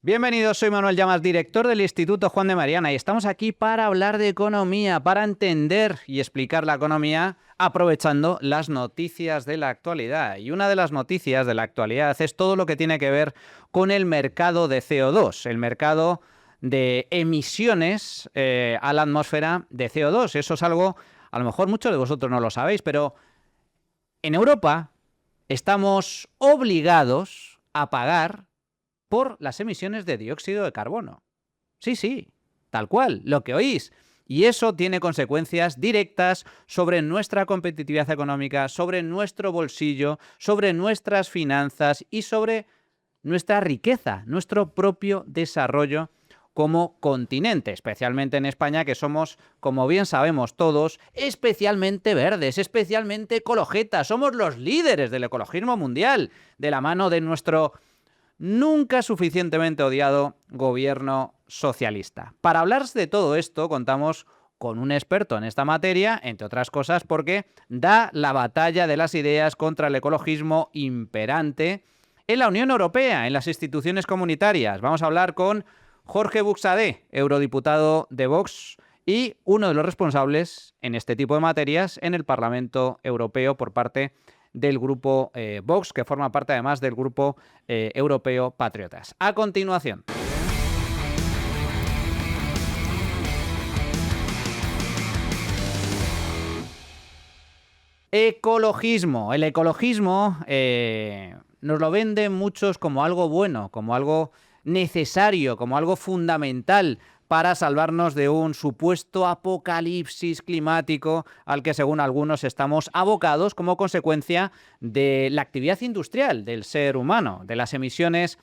Bienvenidos, soy Manuel Llamas, director del Instituto Juan de Mariana, y estamos aquí para hablar de economía, para entender y explicar la economía aprovechando las noticias de la actualidad. Y una de las noticias de la actualidad es todo lo que tiene que ver con el mercado de CO2, el mercado de emisiones a la atmósfera de CO2. Eso es algo, a lo mejor muchos de vosotros no lo sabéis, pero en Europa estamos obligados a pagar por las emisiones de dióxido de carbono. Sí, tal cual, lo que oís. Y eso tiene consecuencias directas sobre nuestra competitividad económica, sobre nuestro bolsillo, sobre nuestras finanzas y sobre nuestra riqueza, nuestro propio desarrollo como continente, especialmente en España, que somos, como bien sabemos todos, especialmente verdes, especialmente ecologetas. Somos los líderes del ecologismo mundial, de la mano de nuestro nunca suficientemente odiado gobierno socialista. Para hablar de todo esto contamos con un experto en esta materia, entre otras cosas porque da la batalla de las ideas contra el ecologismo imperante en la Unión Europea, en las instituciones comunitarias. Vamos a hablar con Jorge Buxadé, eurodiputado de Vox y uno de los responsables en este tipo de materias en el Parlamento Europeo por parte del grupo Vox, que forma parte además del grupo europeo Patriotas. A continuación. Ecologismo. El ecologismo nos lo venden muchos como algo bueno, como algo necesario, como algo fundamental para salvarnos de un supuesto apocalipsis climático al que, según algunos, estamos abocados como consecuencia de la actividad industrial del ser humano, de las emisiones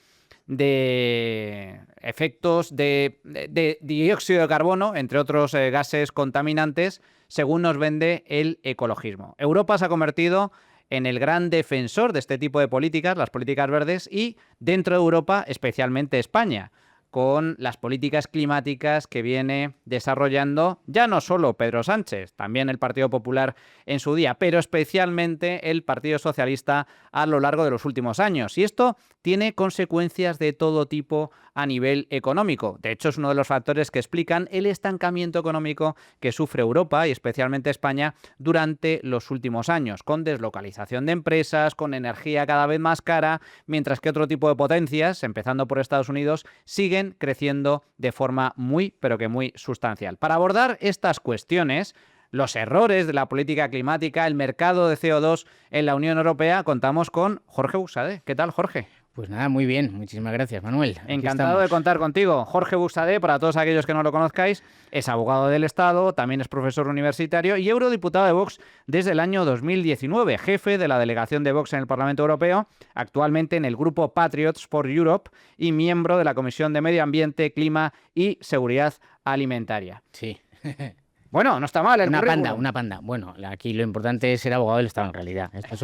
de efectos de dióxido de carbono, entre otros gases contaminantes, según nos vende el ecologismo. Europa se ha convertido en el gran defensor de este tipo de políticas, las políticas verdes, y dentro de Europa, especialmente España, con las políticas climáticas que viene desarrollando ya no solo Pedro Sánchez, también el Partido Popular en su día, pero especialmente el Partido Socialista a lo largo de los últimos años. Y esto tiene consecuencias de todo tipo a nivel económico. De hecho, es uno de los factores que explican el estancamiento económico que sufre Europa y especialmente España durante los últimos años, con deslocalización de empresas, con energía cada vez más cara, mientras que otro tipo de potencias, empezando por Estados Unidos, siguen creciendo de forma muy, pero que muy sustancial. Para abordar estas cuestiones, los errores de la política climática, el mercado de CO2 en la Unión Europea, contamos con Jorge Buxadé. ¿Qué tal, Jorge? Pues nada, muy bien. Muchísimas gracias, Manuel. Encantado de contar contigo. Jorge Buxadé, para todos aquellos que no lo conozcáis, es abogado del Estado, también es profesor universitario y eurodiputado de Vox desde el año 2019, jefe de la delegación de Vox en el Parlamento Europeo, actualmente en el grupo Patriots for Europe y miembro de la Comisión de Medio Ambiente, Clima y Seguridad Alimentaria. Sí. Bueno, no está mal el currículum. Una panda. Bueno, aquí lo importante es ser abogado del Estado en realidad. Estos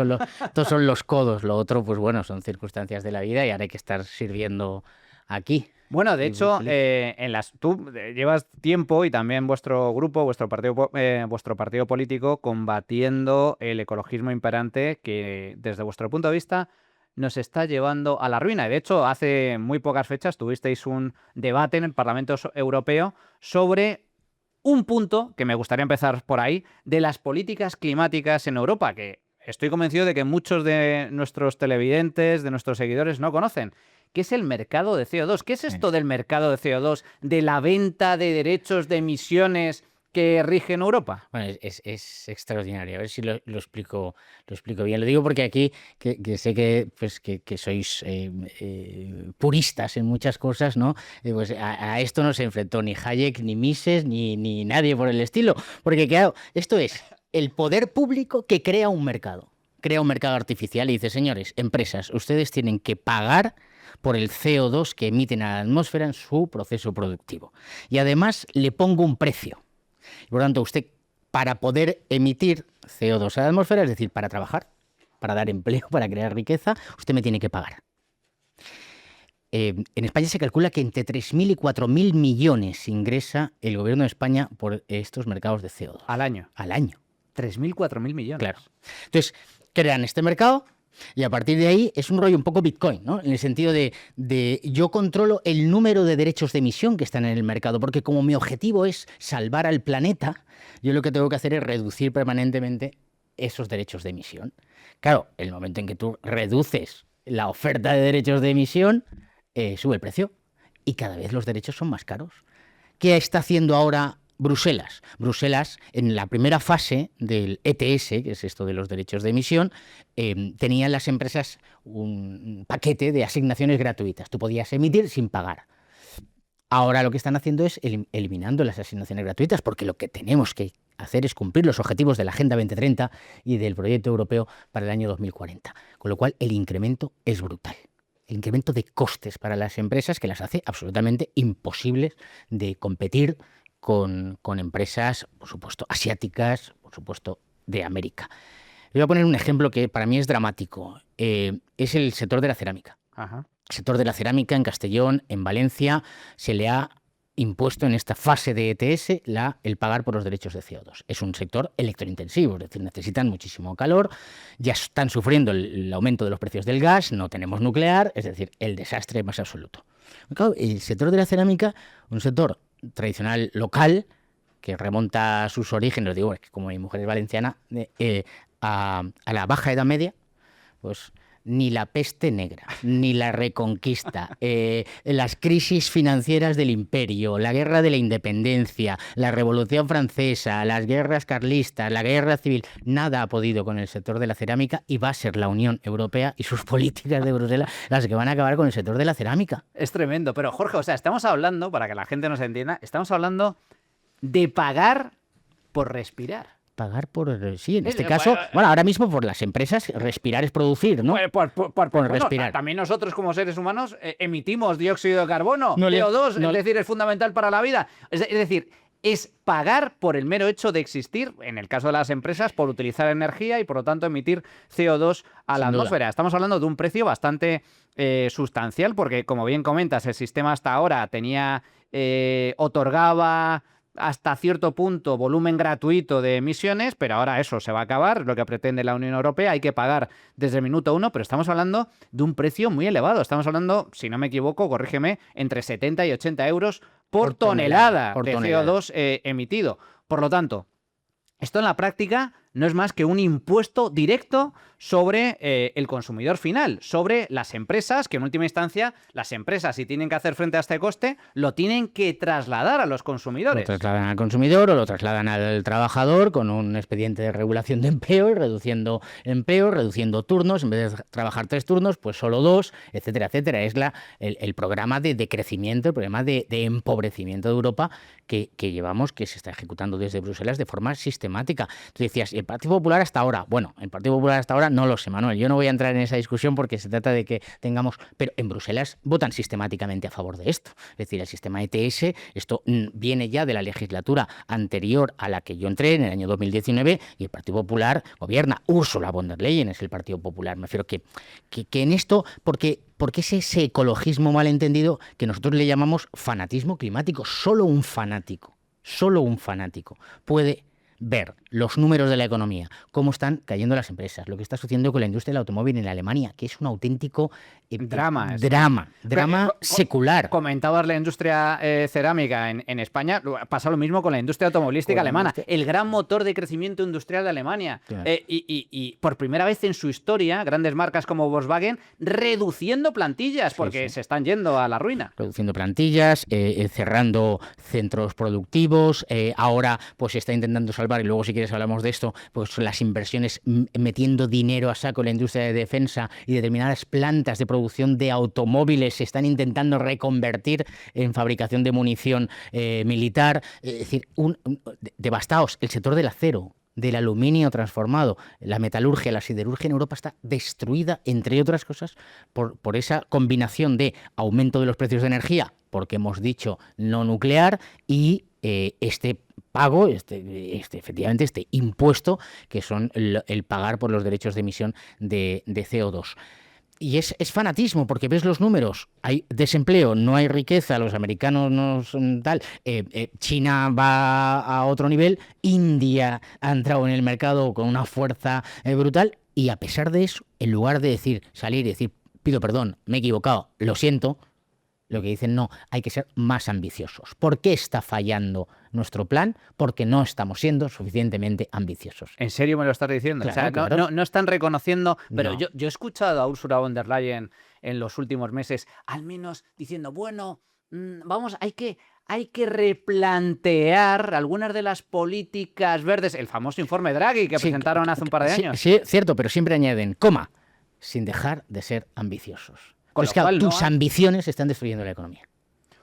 son los codos. Lo otro, pues bueno, son circunstancias de la vida y ahora hay que estar sirviendo aquí. Bueno, de hecho, tú llevas tiempo y también vuestro grupo, vuestro partido político, combatiendo el ecologismo imperante que, desde vuestro punto de vista, nos está llevando a la ruina. Y de hecho, hace muy pocas fechas tuvisteis un debate en el Parlamento Europeo sobre un punto, que me gustaría empezar por ahí, de las políticas climáticas en Europa, que estoy convencido de que muchos de nuestros televidentes, de nuestros seguidores, no conocen, que es el mercado de CO2. ¿Qué es esto del mercado de CO2, de la venta de derechos de emisiones que rige en Europa? Bueno, es extraordinario. A ver si lo explico bien. Lo digo porque aquí, que sé que sois puristas en muchas cosas, ¿no? Pues a esto no se enfrentó ni Hayek, ni Mises, ni nadie por el estilo. Porque, claro, esto es el poder público que crea un mercado. Crea un mercado artificial y dice, señores, empresas, ustedes tienen que pagar por el CO2 que emiten a la atmósfera en su proceso productivo. Y además le pongo un precio. Por lo tanto, usted, para poder emitir CO2 a la atmósfera, es decir, para trabajar, para dar empleo, para crear riqueza, usted me tiene que pagar. En España se calcula que entre 3.000 y 4.000 millones ingresa el gobierno de España por estos mercados de CO2. Al año. Al año. 3.000, 4.000 millones. Claro. Entonces, crean este mercado Y a partir de ahí es un rollo un poco Bitcoin, ¿no? En el sentido de yo controlo el número de derechos de emisión que están en el mercado, porque como mi objetivo es salvar al planeta, yo lo que tengo que hacer es reducir permanentemente esos derechos de emisión. Claro, el momento en que tú reduces la oferta de derechos de emisión, sube el precio y cada vez los derechos son más caros. ¿Qué está haciendo ahora Bruselas? Bruselas, en la primera fase del ETS, que es esto de los derechos de emisión, tenían las empresas un paquete de asignaciones gratuitas. Tú podías emitir sin pagar. Ahora lo que están haciendo es eliminando las asignaciones gratuitas, porque lo que tenemos que hacer es cumplir los objetivos de la Agenda 2030 y del proyecto europeo para el año 2040. Con lo cual el incremento es brutal. El incremento de costes para las empresas que las hace absolutamente imposibles de competir con empresas, por supuesto, asiáticas, por supuesto, de América. Voy a poner un ejemplo que para mí es dramático. Es el sector de la cerámica. Ajá. El sector de la cerámica en Castellón, en Valencia, se le ha impuesto en esta fase de ETS el pagar por los derechos de CO2. Es un sector electrointensivo, es decir, necesitan muchísimo calor, ya están sufriendo el aumento de los precios del gas, no tenemos nuclear, es decir, el desastre más absoluto. Claro, el sector de la cerámica, un sector tradicional local, que remonta a sus orígenes, lo digo, es que como mi mujer es valenciana, a la Baja Edad Media, pues ni la peste negra, ni la Reconquista, las crisis financieras del imperio, la guerra de la independencia, la Revolución Francesa, las guerras carlistas, la guerra civil, nada ha podido con el sector de la cerámica y va a ser la Unión Europea y sus políticas de Bruselas las que van a acabar con el sector de la cerámica. Es tremendo, pero Jorge, o sea, estamos hablando, para que la gente nos entienda, estamos hablando de pagar por respirar. Pagar por... Sí, en este caso, bueno, ahora mismo por las empresas, respirar es producir, ¿no? Por respirar. También nosotros como seres humanos emitimos dióxido de carbono, No CO2, no, es decir, es fundamental para la vida. Es decir, es pagar por el mero hecho de existir, en el caso de las empresas, por utilizar energía y por lo tanto emitir CO2 a la atmósfera. Estamos hablando de un precio bastante sustancial porque, como bien comentas, el sistema hasta ahora otorgaba hasta cierto punto volumen gratuito de emisiones, pero ahora eso se va a acabar, lo que pretende la Unión Europea, hay que pagar desde el minuto 1, pero estamos hablando de un precio muy elevado, estamos hablando, si no me equivoco, corrígeme, entre 70 y 80 euros por tonelada de CO2 emitido. Por lo tanto, esto en la práctica no es más que un impuesto directo sobre el consumidor final, sobre las empresas, que en última instancia las empresas, si tienen que hacer frente a este coste, lo tienen que trasladar a los consumidores. Lo trasladan al consumidor o lo trasladan al trabajador con un expediente de regulación de empleo y reduciendo empleo, reduciendo turnos, en vez de trabajar 3 turnos, pues solo 2, etcétera, etcétera. Es el programa de crecimiento, el programa de empobrecimiento de Europa que llevamos, que se está ejecutando desde Bruselas de forma sistemática. Tú decías, ¿el Partido Popular hasta ahora? Bueno, el Partido Popular hasta ahora no lo sé, Manuel. Yo no voy a entrar en esa discusión porque se trata de que tengamos... Pero en Bruselas votan sistemáticamente a favor de esto. Es decir, el sistema ETS, esto viene ya de la legislatura anterior a la que yo entré, en el año 2019, y el Partido Popular gobierna. Ursula von der Leyen es el Partido Popular. Me refiero que en esto... Porque es ese ecologismo malentendido que nosotros le llamamos fanatismo climático. Solo un fanático puede ver los números de la economía, cómo están cayendo las empresas, lo que está sucediendo con la industria del automóvil en Alemania, que es un auténtico drama secular. Comentabas la industria cerámica en España, pasa lo mismo con la industria automovilística alemana, el gran motor de crecimiento industrial de Alemania. Claro. Y por primera vez en su historia, grandes marcas como Volkswagen reduciendo plantillas porque se están yendo a la ruina. Reduciendo plantillas, cerrando centros productivos, ahora pues se está intentando salvar, y luego si quieres hablamos de esto, pues las inversiones metiendo dinero a saco en la industria de defensa y determinadas plantas de producción de automóviles se están intentando reconvertir en fabricación de munición militar. Es decir, devastados. El sector del acero, del aluminio transformado, la metalurgia, la siderurgia en Europa está destruida, entre otras cosas, por esa combinación de aumento de los precios de energía, porque hemos dicho no nuclear, y este pago, efectivamente, este impuesto, que son el pagar por los derechos de emisión de CO2. Y es fanatismo, porque ves los números, hay desempleo, no hay riqueza, los americanos no son tal, China va a otro nivel, India ha entrado en el mercado con una fuerza brutal, Y a pesar de eso, en lugar de salir y decir, pido perdón, me he equivocado, lo siento, lo que dicen, no, hay que ser más ambiciosos. ¿Por qué está fallando nuestro plan? Porque no estamos siendo suficientemente ambiciosos. ¿En serio me lo estás diciendo? Claro, O sea, claro. no están reconociendo, pero No. yo he escuchado a Ursula von der Leyen en los últimos meses, al menos diciendo, bueno, vamos, hay que replantear algunas de las políticas verdes, el famoso informe Draghi que Sí, presentaron hace un par de años. sí, cierto, pero siempre añaden, coma, sin dejar de ser ambiciosos. Con Pues lo claro, cual, tus ambiciones están destruyendo la economía.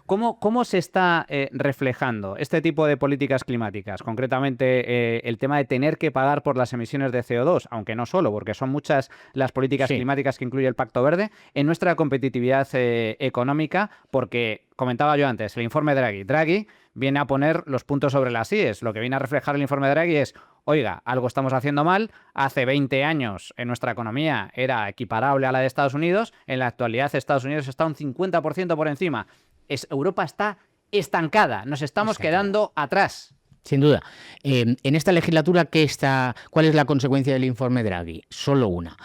¿Cómo se está reflejando este tipo de políticas climáticas? Concretamente, el tema de tener que pagar por las emisiones de CO2, aunque no solo, porque son muchas las políticas Sí. climáticas que incluye el Pacto Verde, en nuestra competitividad económica, porque, comentaba yo antes, el informe Draghi viene a poner los puntos sobre las íes. Lo que viene a reflejar el informe Draghi es, oiga, algo estamos haciendo mal, hace 20 años en nuestra economía era equiparable a la de Estados Unidos, en la actualidad Estados Unidos está un 50% por encima. Europa está estancada, nos estamos quedando atrás. Sin duda. En esta legislatura, ¿cuál es la consecuencia del informe Draghi? Solo una.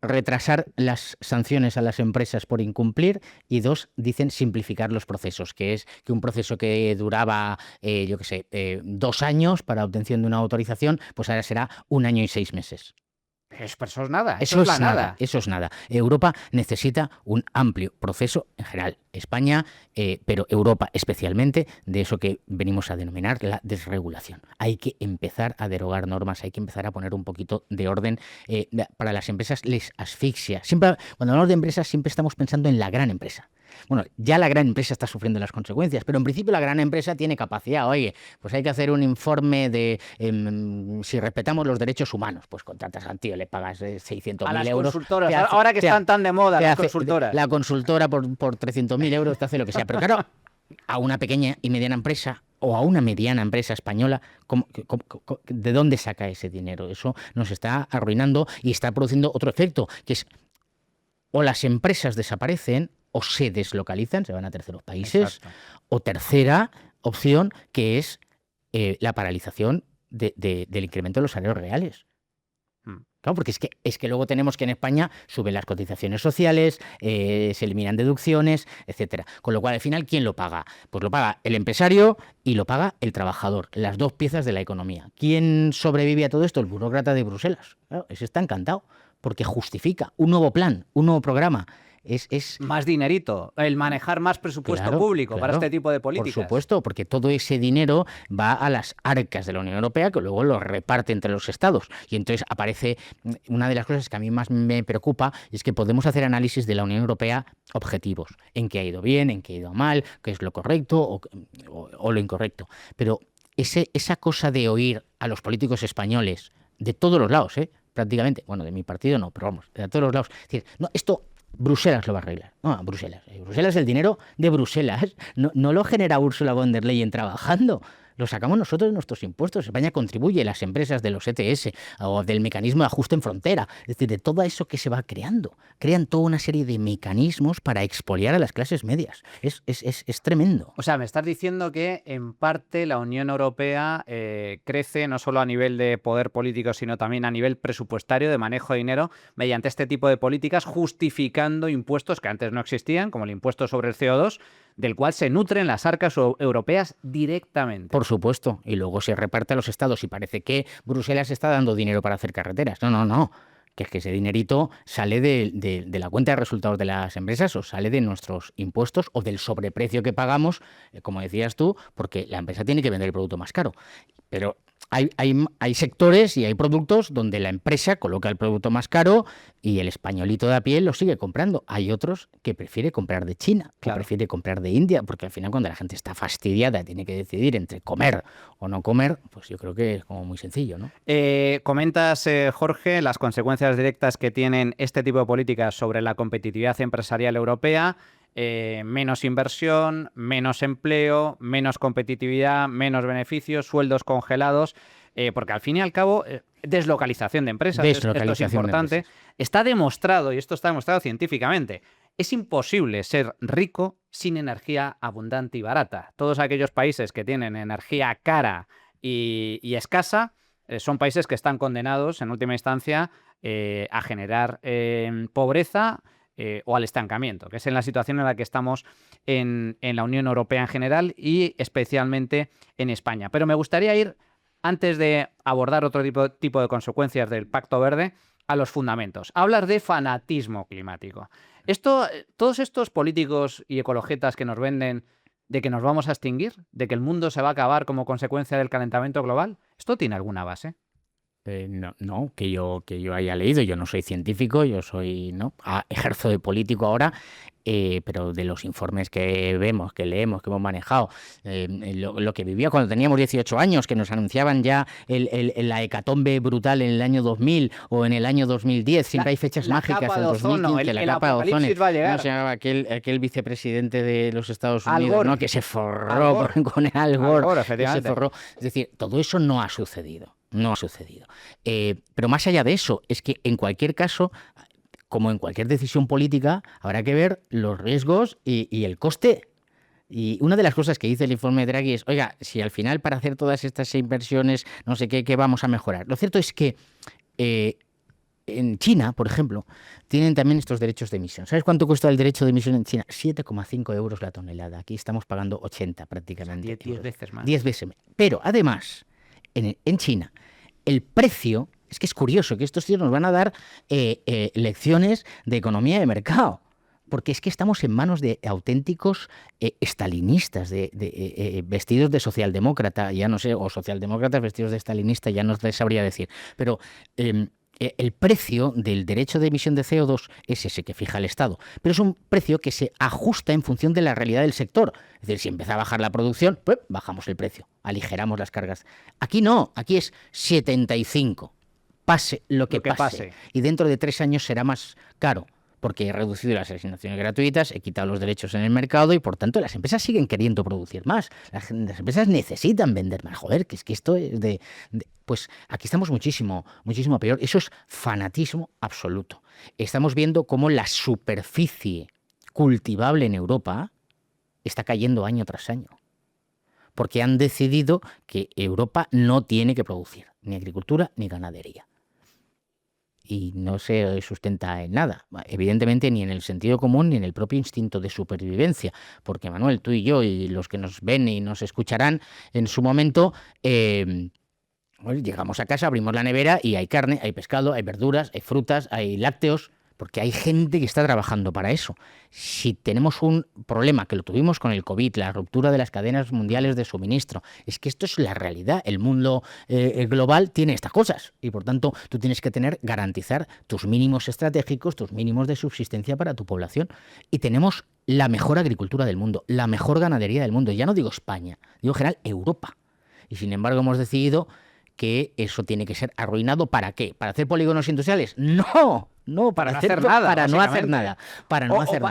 Retrasar las sanciones a las empresas por incumplir, y dos, dicen simplificar los procesos, que es que un proceso que duraba, 2 años para obtención de una autorización, pues ahora será 1 año y 6 meses. Eso es nada, Eso es la es nada, nada. eso es nada. Europa necesita un amplio proceso en general. España, pero Europa especialmente, de eso que venimos a denominar la desregulación. Hay que empezar a derogar normas, hay que empezar a poner un poquito de orden. Para las empresas les asfixia. Siempre, cuando hablamos de empresas, siempre estamos pensando en la gran empresa. Bueno, ya la gran empresa está sufriendo las consecuencias, pero en principio la gran empresa tiene capacidad. Oye, pues hay que hacer un informe de si respetamos los derechos humanos. Pues contratas al tío, le pagas 600.000 euros. Consultoras, ahora que están tan de moda las consultoras. La consultora por 300.000 euros te hace lo que sea. Pero claro, a una pequeña y mediana empresa o a una mediana empresa española, ¿de dónde saca ese dinero? Eso nos está arruinando y está produciendo otro efecto, que es o las empresas desaparecen o se deslocalizan, se van a terceros países. Exacto. O tercera opción, que es la paralización del incremento de los salarios reales. Claro, porque es que luego tenemos que en España suben las cotizaciones sociales, se eliminan deducciones, etcétera. Con lo cual, al final, ¿quién lo paga? Pues lo paga el empresario y lo paga el trabajador, las dos piezas de la economía. ¿Quién sobrevive a todo esto? El burócrata de Bruselas. Claro, ese está encantado, porque justifica un nuevo plan, un nuevo programa. Es más dinerito, el manejar más presupuesto público para este tipo de políticas. Por supuesto, porque todo ese dinero va a las arcas de la Unión Europea, que luego lo reparte entre los estados. Y entonces aparece una de las cosas que a mí más me preocupa, es que podemos hacer análisis de la Unión Europea objetivos, en qué ha ido bien, en qué ha ido mal, qué es lo correcto o lo incorrecto. Pero esa cosa de oír a los políticos españoles de todos los lados, prácticamente, bueno, de mi partido no, pero vamos, de todos los lados, es decir, no, esto Bruselas lo va a arreglar. No, Bruselas. Bruselas, el dinero de Bruselas no lo genera Ursula von der Leyen trabajando. Lo sacamos nosotros de nuestros impuestos. España contribuye, las empresas de los ETS o del mecanismo de ajuste en frontera. Es decir, de todo eso que se va creando. Crean toda una serie de mecanismos para expoliar a las clases medias. Es tremendo. O sea, me estás diciendo que en parte la Unión Europea crece no solo a nivel de poder político, sino también a nivel presupuestario, de manejo de dinero, mediante este tipo de políticas, justificando impuestos que antes no existían, como el impuesto sobre el CO2, del cual se nutren las arcas europeas directamente. Por supuesto, y luego se reparte a los estados y parece que Bruselas está dando dinero para hacer carreteras. No, que es que ese dinerito sale de la cuenta de resultados de las empresas o sale de nuestros impuestos o del sobreprecio que pagamos, como decías tú, porque la empresa tiene que vender el producto más caro. Pero hay sectores y hay productos donde la empresa coloca el producto más caro y el españolito de a pie lo sigue comprando. Hay otros que prefiere comprar de China, o prefiere comprar de India, porque al final cuando la gente está fastidiada tiene que decidir entre comer o no comer, pues yo creo que es como muy sencillo, ¿no? Comentas, Jorge, las consecuencias directas que tienen este tipo de políticas sobre la competitividad empresarial europea. Menos inversión, menos empleo, menos competitividad, menos beneficios, sueldos congelados, porque al fin y al cabo, deslocalización de empresas, esto es importante. Está demostrado, y esto está demostrado científicamente, es imposible ser rico sin energía abundante y barata. Todos aquellos países que tienen energía cara y escasa son países que están condenados, en última instancia, a generar pobreza o al estancamiento, que es en la situación en la que estamos en la Unión Europea en general y especialmente en España. Pero me gustaría ir, antes de abordar otro tipo de consecuencias del Pacto Verde, a los fundamentos. Hablar de fanatismo climático. Todos estos políticos y ecologetas que nos venden de que nos vamos a extinguir, de que el mundo se va a acabar como consecuencia del calentamiento global, ¿esto tiene alguna base? No, que yo haya leído. Yo no soy científico, yo soy, ¿no? Ejerzo de político ahora, pero de los informes que vemos, que leemos, que hemos manejado, lo que vivía cuando teníamos 18 años, que nos anunciaban ya la hecatombe brutal en el año 2000 o en el año 2010, siempre hay fechas mágicas, el 2015, la capa de ozono. Va a llegar. ¿Cómo se llamaba aquel vicepresidente de los Estados Al Unidos, Gore. ¿no? Que se forró con Al Gore, que se efectivamente. forró. Es decir, todo eso no ha sucedido. No ha sucedido. Pero más allá de eso, es que en cualquier caso, como en cualquier decisión política, habrá que ver los riesgos y el coste. Y una de las cosas que dice el informe de Draghi es, oiga, si al final para hacer todas estas inversiones, no sé qué vamos a mejorar. Lo cierto es que en China, por ejemplo, tienen también estos derechos de emisión. ¿Sabes cuánto cuesta el derecho de emisión en China? 7,5 euros la tonelada. Aquí estamos pagando 80 prácticamente. 10 veces más. 10 veces más. Pero además, en China, el precio, es que es curioso que estos tíos nos van a dar lecciones de economía de mercado, porque es que estamos en manos de auténticos estalinistas, vestidos de socialdemócrata, ya no sé, o socialdemócratas vestidos de estalinista, ya no te sabría decir, pero el precio del derecho de emisión de CO2 es ese que fija el Estado, pero es un precio que se ajusta en función de la realidad del sector. Es decir, si empieza a bajar la producción, pues bajamos el precio, aligeramos las cargas. Aquí no, aquí es 75, pase lo que pase. Y dentro de 3 años será más caro, porque he reducido las asignaciones gratuitas, he quitado los derechos en el mercado y, por tanto, las empresas siguen queriendo producir más. Las empresas necesitan vender más. Joder, que es que esto es pues aquí estamos muchísimo peor. Eso es fanatismo absoluto. Estamos viendo cómo la superficie cultivable en Europa está cayendo año tras año, porque han decidido que Europa no tiene que producir ni agricultura ni ganadería. Y no se sustenta en nada, evidentemente ni en el sentido común ni en el propio instinto de supervivencia, porque Manuel, tú y yo y los que nos ven y nos escucharán en su momento, llegamos a casa, abrimos la nevera y hay carne, hay pescado, hay verduras, hay frutas, hay lácteos, porque hay gente que está trabajando para eso. Si tenemos un problema, que lo tuvimos con el COVID, la ruptura de las cadenas mundiales de suministro, es que esto es la realidad. El mundo global tiene estas cosas y, por tanto, tú tienes que garantizar tus mínimos estratégicos, tus mínimos de subsistencia para tu población. Y tenemos la mejor agricultura del mundo, la mejor ganadería del mundo. Ya no digo España, digo en general Europa. Y, sin embargo, hemos decidido que eso tiene que ser arruinado. ¿Para qué? ¿Para hacer polígonos industriales? ¡No! No, para no hacer nada.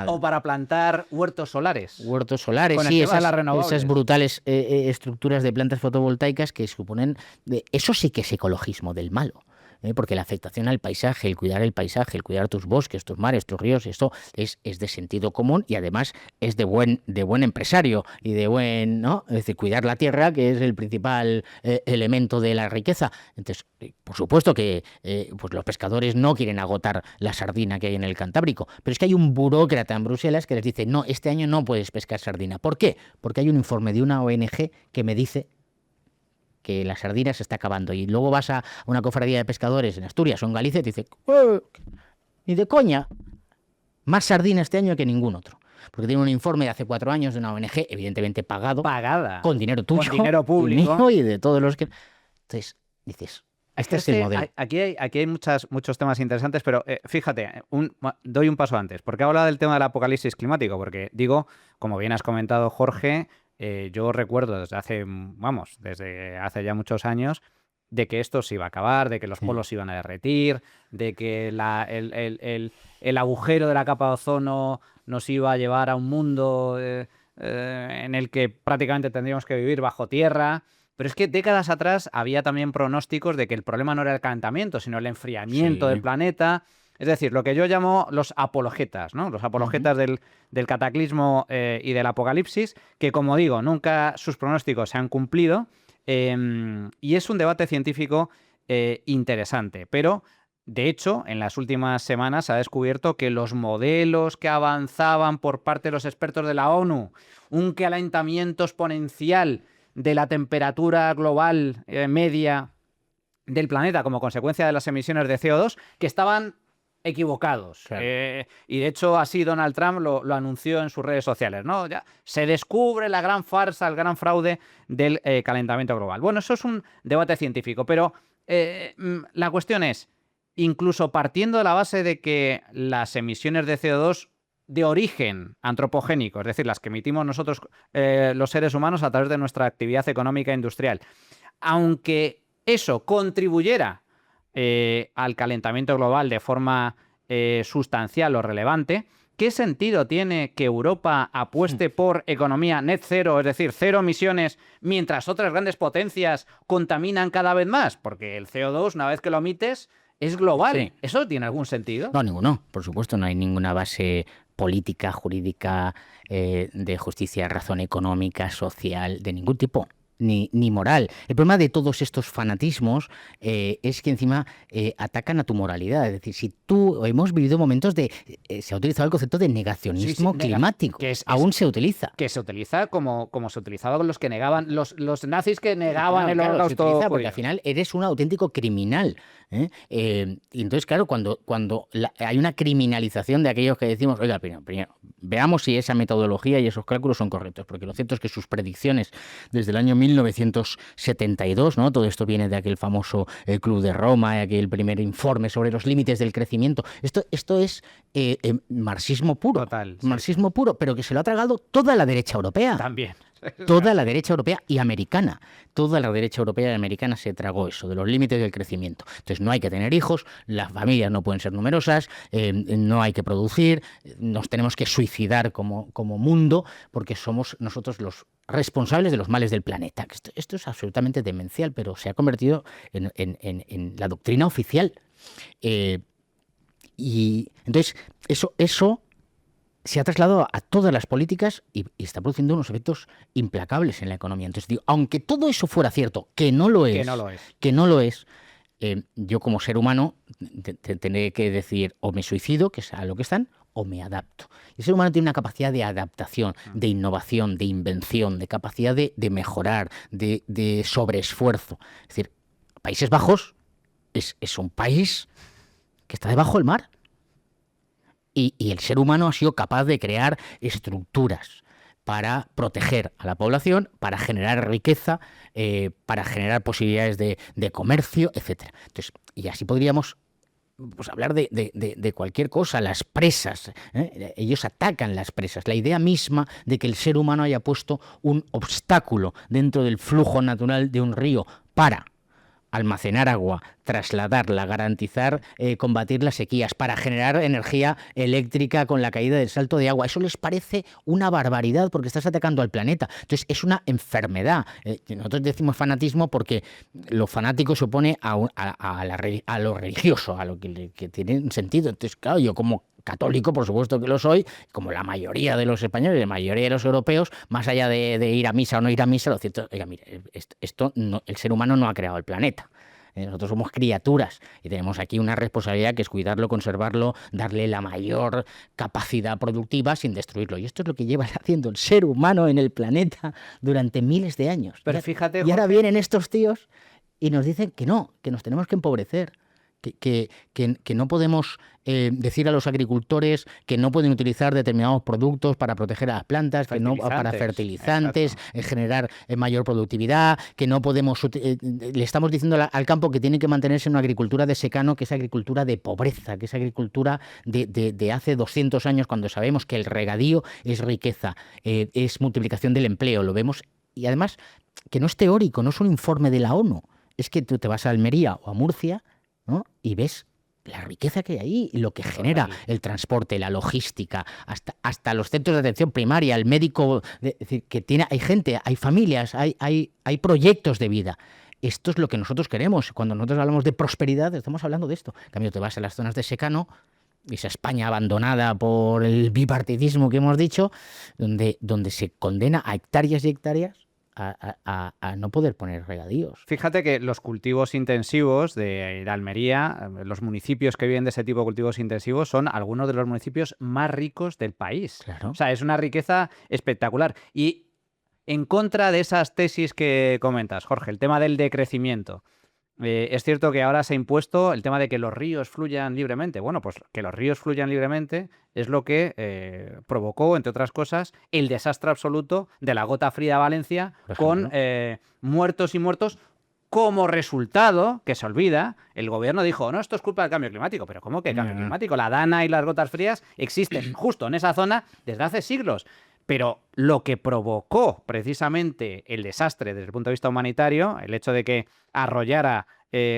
O para plantar huertos solares. Huertos solares, sí, esas brutales estructuras de plantas fotovoltaicas que suponen... Eso sí que es ecologismo del malo. Porque la afectación al paisaje, el cuidar tus bosques, tus mares, tus ríos, esto es de sentido común y además es de buen empresario y de buen, ¿no? Es decir, cuidar la tierra, que es el principal elemento de la riqueza. Entonces, por supuesto que pues los pescadores no quieren agotar la sardina que hay en el Cantábrico, pero es que hay un burócrata en Bruselas que les dice, no, este año no puedes pescar sardina. ¿Por qué? Porque hay un informe de una ONG que me dice que la sardina se está acabando. Y luego vas a una cofradía de pescadores en Asturias o en Galicia y te dice, ni de coña, más sardina este año que ningún otro. Porque tiene un informe de hace 4 años de una ONG, evidentemente pagada, con dinero tuyo, con dinero público y de todos los que... Entonces, dices, este es el modelo. Aquí hay muchos temas interesantes, pero fíjate, doy un paso antes. ¿Por qué habla del tema del apocalipsis climático? Porque digo, como bien has comentado, Jorge, yo recuerdo desde hace ya muchos años de que esto se iba a acabar, de que los polos se iban a derretir, de que el agujero de la capa de ozono nos iba a llevar a un mundo en el que prácticamente tendríamos que vivir bajo tierra. Pero es que décadas atrás había también pronósticos de que el problema no era el calentamiento, sino el enfriamiento del planeta. Es decir, lo que yo llamo los apologetas, ¿no? Los apologetas del cataclismo y del apocalipsis, que, como digo, nunca sus pronósticos se han cumplido. Y es un debate científico interesante. Pero, de hecho, en las últimas semanas se ha descubierto que los modelos que avanzaban por parte de los expertos de la ONU, un calentamiento exponencial de la temperatura global media del planeta como consecuencia de las emisiones de CO2, que estaban equivocados. Claro. Y de hecho así Donald Trump lo anunció en sus redes sociales, ¿no? Ya se descubre la gran farsa, el gran fraude del calentamiento global. Bueno, eso es un debate científico, pero la cuestión es, incluso partiendo de la base de que las emisiones de CO2 de origen antropogénico, es decir, las que emitimos nosotros los seres humanos a través de nuestra actividad económica e industrial, aunque eso contribuyera al calentamiento global de forma sustancial o relevante, ¿qué sentido tiene que Europa apueste por economía net cero, es decir, cero emisiones, mientras otras grandes potencias contaminan cada vez más? Porque el CO2, una vez que lo emites, es global. Sí. ¿Eso tiene algún sentido? No, ninguno. Por supuesto, no hay ninguna base política, jurídica, de justicia, razón económica, social, de ningún tipo. Ni moral. El problema de todos estos fanatismos es que encima atacan a tu moralidad. Es decir, si tú hemos vivido momentos de... se ha utilizado el concepto de negacionismo climático. Que aún se utiliza. Que se utiliza como se utilizaba con los que negaban, los nazis que negaban el Claro, se holocausto. utiliza porque al final eres un auténtico criminal. Y entonces, claro, cuando hay una criminalización de aquellos que decimos, oiga, primero, veamos si esa metodología y esos cálculos son correctos, porque lo cierto es que sus predicciones desde el año 1972, ¿no? Todo esto viene de aquel famoso Club de Roma, aquel primer informe sobre los límites del crecimiento. Esto es marxismo puro. Total, sí. Marxismo puro, pero que se lo ha tragado toda la derecha europea. También. Toda la derecha europea y americana. Toda la derecha europea y americana se tragó eso, de los límites del crecimiento. Entonces no hay que tener hijos, las familias no pueden ser numerosas, no hay que producir, nos tenemos que suicidar como mundo, porque somos nosotros los responsables de los males del planeta. Esto es absolutamente demencial, pero se ha convertido en la doctrina oficial. Y entonces eso se ha trasladado a todas las políticas y está produciendo unos efectos implacables en la economía. Entonces digo, aunque todo eso fuera cierto, que no lo es, yo como ser humano tendré que decir o me suicido, que es a lo que están, o me adapto. Y el ser humano tiene una capacidad de adaptación, de innovación, de invención, de capacidad de mejorar, de sobreesfuerzo. Es decir, Países Bajos es un país que está debajo del mar. Y el ser humano ha sido capaz de crear estructuras para proteger a la población, para generar riqueza, para generar posibilidades de comercio, etc. Entonces, y así podríamos hablar de cualquier cosa. Las presas, ellos atacan las presas. La idea misma de que el ser humano haya puesto un obstáculo dentro del flujo natural de un río para almacenar agua, trasladarla, garantizar, combatir las sequías, para generar energía eléctrica con la caída del salto de agua. Eso les parece una barbaridad porque estás atacando al planeta. Entonces es una enfermedad. Nosotros decimos fanatismo porque lo fanático se opone a lo religioso, a lo que tiene un sentido. Entonces, claro, yo como católico, por supuesto que lo soy, como la mayoría de los españoles, la mayoría de los europeos, más allá de ir a misa o no ir a misa, lo cierto, oiga, mire, esto no, el ser humano no ha creado el planeta. Nosotros somos criaturas y tenemos aquí una responsabilidad que es cuidarlo, conservarlo, darle la mayor capacidad productiva sin destruirlo. Y esto es lo que lleva haciendo el ser humano en el planeta durante miles de años. Pero fíjate, y ahora vienen estos tíos y nos dicen que no, que nos tenemos que empobrecer. Que no podemos decir a los agricultores que no pueden utilizar determinados productos para proteger a las plantas, que no para fertilizantes, generar mayor productividad, que no podemos... le estamos diciendo al campo que tiene que mantenerse en una agricultura de secano, que es agricultura de pobreza, que es agricultura de hace 200 años, cuando sabemos que el regadío es riqueza, es multiplicación del empleo, lo vemos. Y además, que no es teórico, no es un informe de la ONU, es que tú te vas a Almería o a Murcia, ¿no? Y ves la riqueza que hay ahí, lo que genera el transporte, la logística, hasta los centros de atención primaria, el médico, es decir, que hay gente, hay familias, hay proyectos de vida. Esto es lo que nosotros queremos. Cuando nosotros hablamos de prosperidad, estamos hablando de esto. En cambio, te vas a las zonas de secano, esa España abandonada por el bipartidismo que hemos dicho, donde se condena a hectáreas y hectáreas a no poder poner regadíos. Fíjate que los cultivos intensivos de Almería, los municipios que viven de ese tipo de cultivos intensivos son algunos de los municipios más ricos del país. Claro. O sea, es una riqueza espectacular. Y en contra de esas tesis que comentas, Jorge, el tema del decrecimiento. Es cierto que ahora se ha impuesto el tema de que los ríos fluyan libremente. Bueno, pues que los ríos fluyan libremente es lo que provocó, entre otras cosas, el desastre absoluto de la gota fría de Valencia, con muertos y muertos. Como resultado, que se olvida, el gobierno dijo, no, esto es culpa del cambio climático. Pero ¿cómo que cambio climático? La Dana y las gotas frías existen justo en esa zona desde hace siglos. Pero lo que provocó precisamente el desastre desde el punto de vista humanitario, el hecho de que arrollara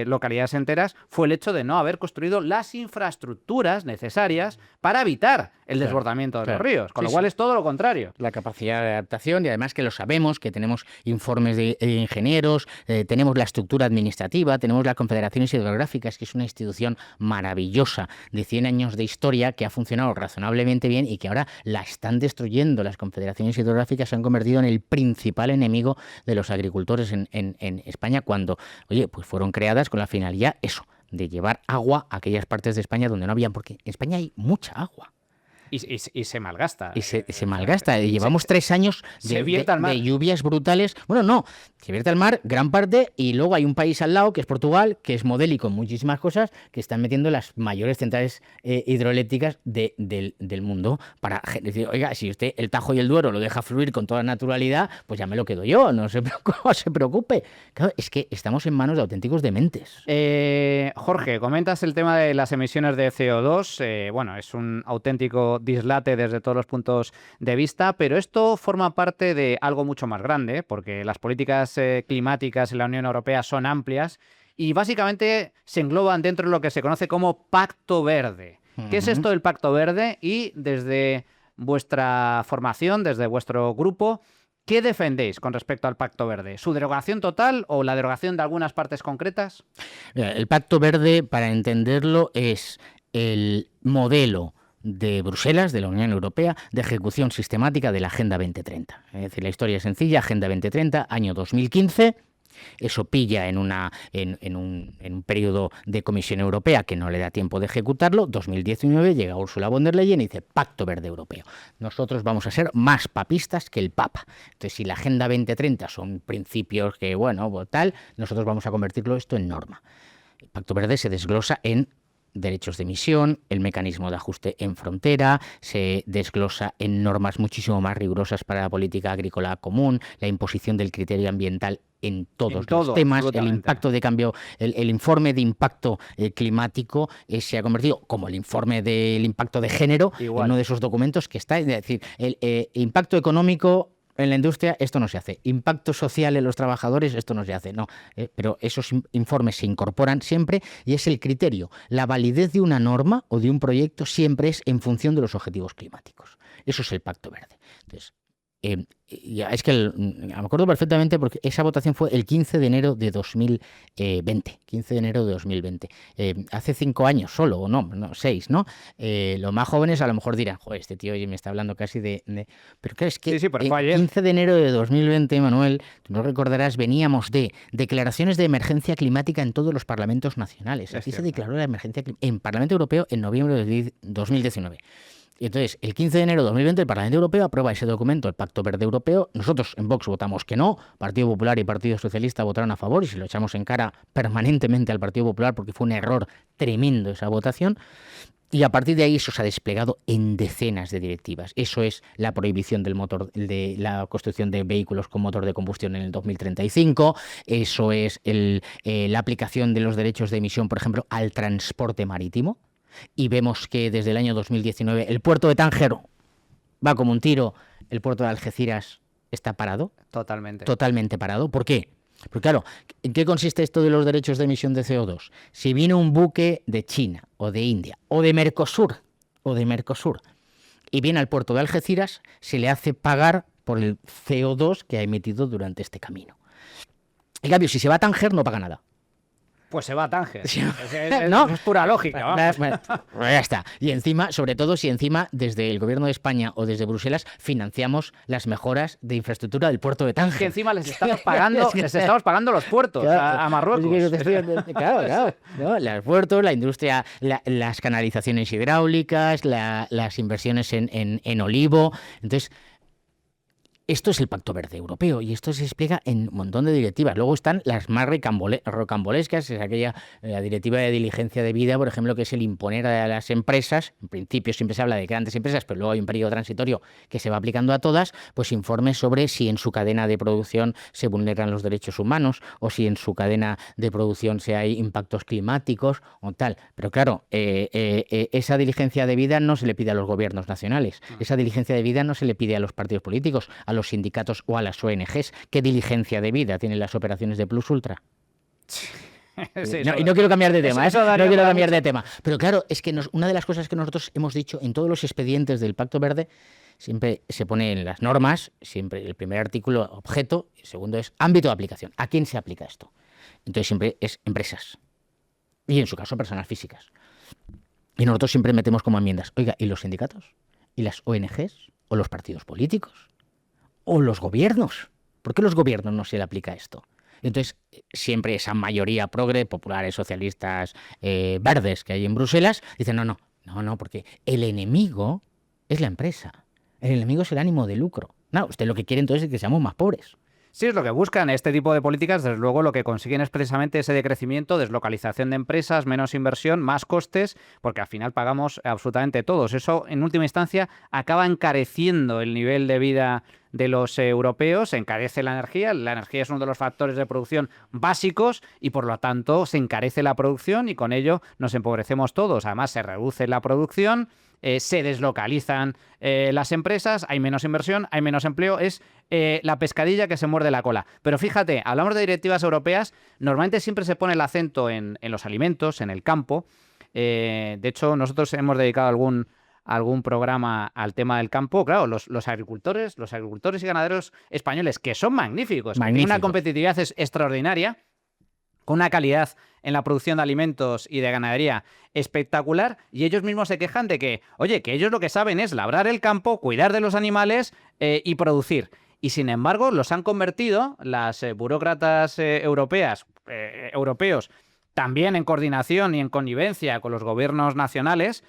localidades enteras, fue el hecho de no haber construido las infraestructuras necesarias para evitar el desbordamiento de los ríos, con lo cual es todo lo contrario. La capacidad de adaptación, y además que lo sabemos, que tenemos informes de ingenieros, tenemos la estructura administrativa, tenemos las confederaciones hidrográficas, que es una institución maravillosa de 100 años de historia que ha funcionado razonablemente bien y que ahora la están destruyendo. Las confederaciones hidrográficas se han convertido en el principal enemigo de los agricultores en España cuando, oye, pues fueron creadas con la finalidad, de llevar agua a aquellas partes de España donde no habían, porque en España hay mucha agua. Y se malgasta. Y se malgasta. Llevamos 3 años de lluvias brutales. Bueno, no, se vierte al mar gran parte y luego hay un país al lado, que es Portugal, que es modélico en muchísimas cosas, que están metiendo las mayores centrales hidroeléctricas del mundo para decir, oiga, si usted el Tajo y el Duero lo deja fluir con toda naturalidad, pues ya me lo quedo yo, no se preocupe. Claro, es que estamos en manos de auténticos dementes. Jorge, comentas el tema de las emisiones de CO2. Bueno, es un auténtico dislate desde todos los puntos de vista, pero esto forma parte de algo mucho más grande, porque las políticas climáticas en la Unión Europea son amplias y básicamente se engloban dentro de lo que se conoce como Pacto Verde. ¿Qué es esto del Pacto Verde? Y desde vuestra formación, desde vuestro grupo, ¿qué defendéis con respecto al Pacto Verde? ¿Su derogación total o la derogación de algunas partes concretas? El Pacto Verde, para entenderlo, es el modelo de Bruselas, de la Unión Europea, de ejecución sistemática de la Agenda 2030. Es decir, la historia es sencilla, Agenda 2030, año 2015, eso pilla en un periodo de Comisión Europea que no le da tiempo de ejecutarlo, 2019 llega Ursula von der Leyen y dice Pacto Verde Europeo. Nosotros vamos a ser más papistas que el Papa. Entonces, si la Agenda 2030 son principios que, bueno, tal, nosotros vamos a convertirlo esto en norma. El Pacto Verde se desglosa en derechos de emisión, el mecanismo de ajuste en frontera, se desglosa en normas muchísimo más rigurosas para la política agrícola común, la imposición del criterio ambiental en todos los temas, el impacto de cambio, el informe de impacto climático se ha convertido, como el informe del impacto de género, en uno de esos documentos que está, es decir, el impacto económico en la industria, esto no se hace. Impacto social en los trabajadores, esto no se hace. No, pero esos informes se incorporan siempre y es el criterio. La validez de una norma o de un proyecto siempre es en función de los objetivos climáticos. Eso es el Pacto Verde. Entonces, es que me acuerdo perfectamente porque esa votación fue el 15 de enero de 2020. 15 de enero de 2020. Hace 5 años solo, o no 6, ¿no? Los más jóvenes a lo mejor dirán, joder, este tío me está hablando casi de... Pero claro, es que el 15 de enero de 2020, Manuel, tú no recordarás, veníamos de declaraciones de emergencia climática en todos los parlamentos nacionales. Aquí se declaró la emergencia climática en Parlamento Europeo en noviembre de 2019. Y entonces, el 15 de enero de 2020, el Parlamento Europeo aprueba ese documento, el Pacto Verde Europeo. Nosotros en Vox votamos que no, Partido Popular y Partido Socialista votaron a favor y se lo echamos en cara permanentemente al Partido Popular porque fue un error tremendo esa votación. Y a partir de ahí eso se ha desplegado en decenas de directivas. Eso es la prohibición del motor, de la construcción de vehículos con motor de combustión en el 2035. Eso es la aplicación de los derechos de emisión, por ejemplo, al transporte marítimo. Y vemos que desde el año 2019 el puerto de Tánger va como un tiro, el puerto de Algeciras está parado. Totalmente parado. ¿Por qué? Porque claro, ¿en qué consiste esto de los derechos de emisión de CO2? Si viene un buque de China o de India o de Mercosur y viene al puerto de Algeciras, se le hace pagar por el CO2 que ha emitido durante este camino. En cambio, si se va a Tánger no paga nada. Pues se va a Tánger. Sí. No, es pura lógica. Vamos. Bueno, ya está. Y encima, sobre todo si encima desde el gobierno de España o desde Bruselas financiamos las mejoras de infraestructura del puerto de Tánger. Que encima les estamos pagando los puertos a Marruecos. Claro. ¿No? Los puertos, la industria, las canalizaciones hidráulicas, las inversiones en olivo. Entonces, esto es el Pacto Verde Europeo y esto se explica en un montón de directivas. Luego están las más rocambolescas, es aquella la directiva de diligencia de vida, por ejemplo, que es el imponer a las empresas, en principio siempre se habla de grandes empresas, pero luego hay un periodo transitorio que se va aplicando a todas, pues informes sobre si en su cadena de producción se vulneran los derechos humanos o si en su cadena de producción se hay impactos climáticos o tal. Pero claro, esa diligencia de vida no se le pide a los gobiernos nacionales, esa diligencia de vida no se le pide a los partidos políticos, a los sindicatos o a las ONGs. ¿Qué diligencia de vida tienen las operaciones de Plus Ultra? Sí, y no quiero cambiar de tema, no quiero cambiar de tema. Pero claro, es que una de las cosas que nosotros hemos dicho en todos los expedientes del Pacto Verde, siempre se pone en las normas, siempre el primer artículo objeto, el segundo es ámbito de aplicación. ¿A quién se aplica esto? Entonces siempre es empresas. Y en su caso personas físicas. Y nosotros siempre metemos como enmiendas, oiga, ¿y los sindicatos? ¿Y las ONGs? ¿O los partidos políticos? ¿O los gobiernos? ¿Por qué los gobiernos no se le aplica esto? Entonces, siempre esa mayoría progre, populares, socialistas, verdes que hay en Bruselas, dicen no, porque el enemigo es la empresa. El enemigo es el ánimo de lucro. No, usted lo que quiere entonces es que seamos más pobres. Sí, es lo que buscan este tipo de políticas. Desde luego lo que consiguen es precisamente ese decrecimiento, deslocalización de empresas, menos inversión, más costes, porque al final pagamos absolutamente todos. Eso, en última instancia, acaba encareciendo el nivel de vida de los europeos, encarece la energía. La energía es uno de los factores de producción básicos y, por lo tanto, se encarece la producción y con ello nos empobrecemos todos. Además, se reduce la producción, se deslocalizan las empresas, hay menos inversión, hay menos empleo. Es la pescadilla que se muerde la cola. Pero fíjate, hablamos de directivas europeas, normalmente siempre se pone el acento en los alimentos, en el campo. De hecho, nosotros hemos dedicado algún programa al tema del campo. Claro, los agricultores y ganaderos españoles, que son magníficos, tienen una competitividad extraordinaria, con una calidad en la producción de alimentos y de ganadería espectacular, y ellos mismos se quejan de que, oye, que ellos lo que saben es labrar el campo, cuidar de los animales y producir. Y sin embargo, los han convertido las burócratas europeos, también en coordinación y en connivencia con los gobiernos nacionales,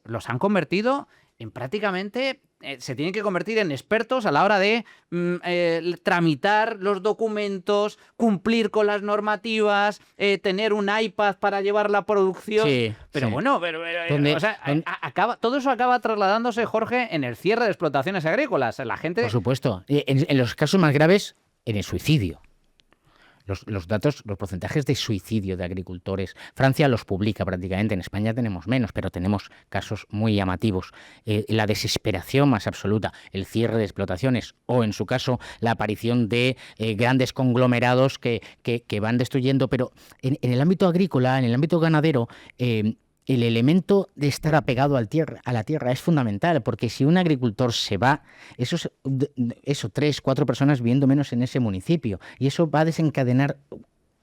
los han convertido en prácticamente... se tienen que convertir en expertos a la hora de tramitar los documentos, cumplir con las normativas, tener un iPad para llevar la producción. Sí, pero sí. Bueno, o sea, todo eso acaba trasladándose, Jorge, en el cierre de explotaciones agrícolas. La gente... Por supuesto. En los casos más graves, en el suicidio. Los datos, los porcentajes de suicidio de agricultores, Francia los publica prácticamente, en España tenemos menos, pero tenemos casos muy llamativos. La desesperación más absoluta, el cierre de explotaciones o, en su caso, la aparición de grandes conglomerados que van destruyendo. Pero en el ámbito agrícola, en el ámbito ganadero, el elemento de estar apegado a la tierra es fundamental, porque si un agricultor se va, eso 3, 4 personas viviendo menos en ese municipio, y eso va a desencadenar,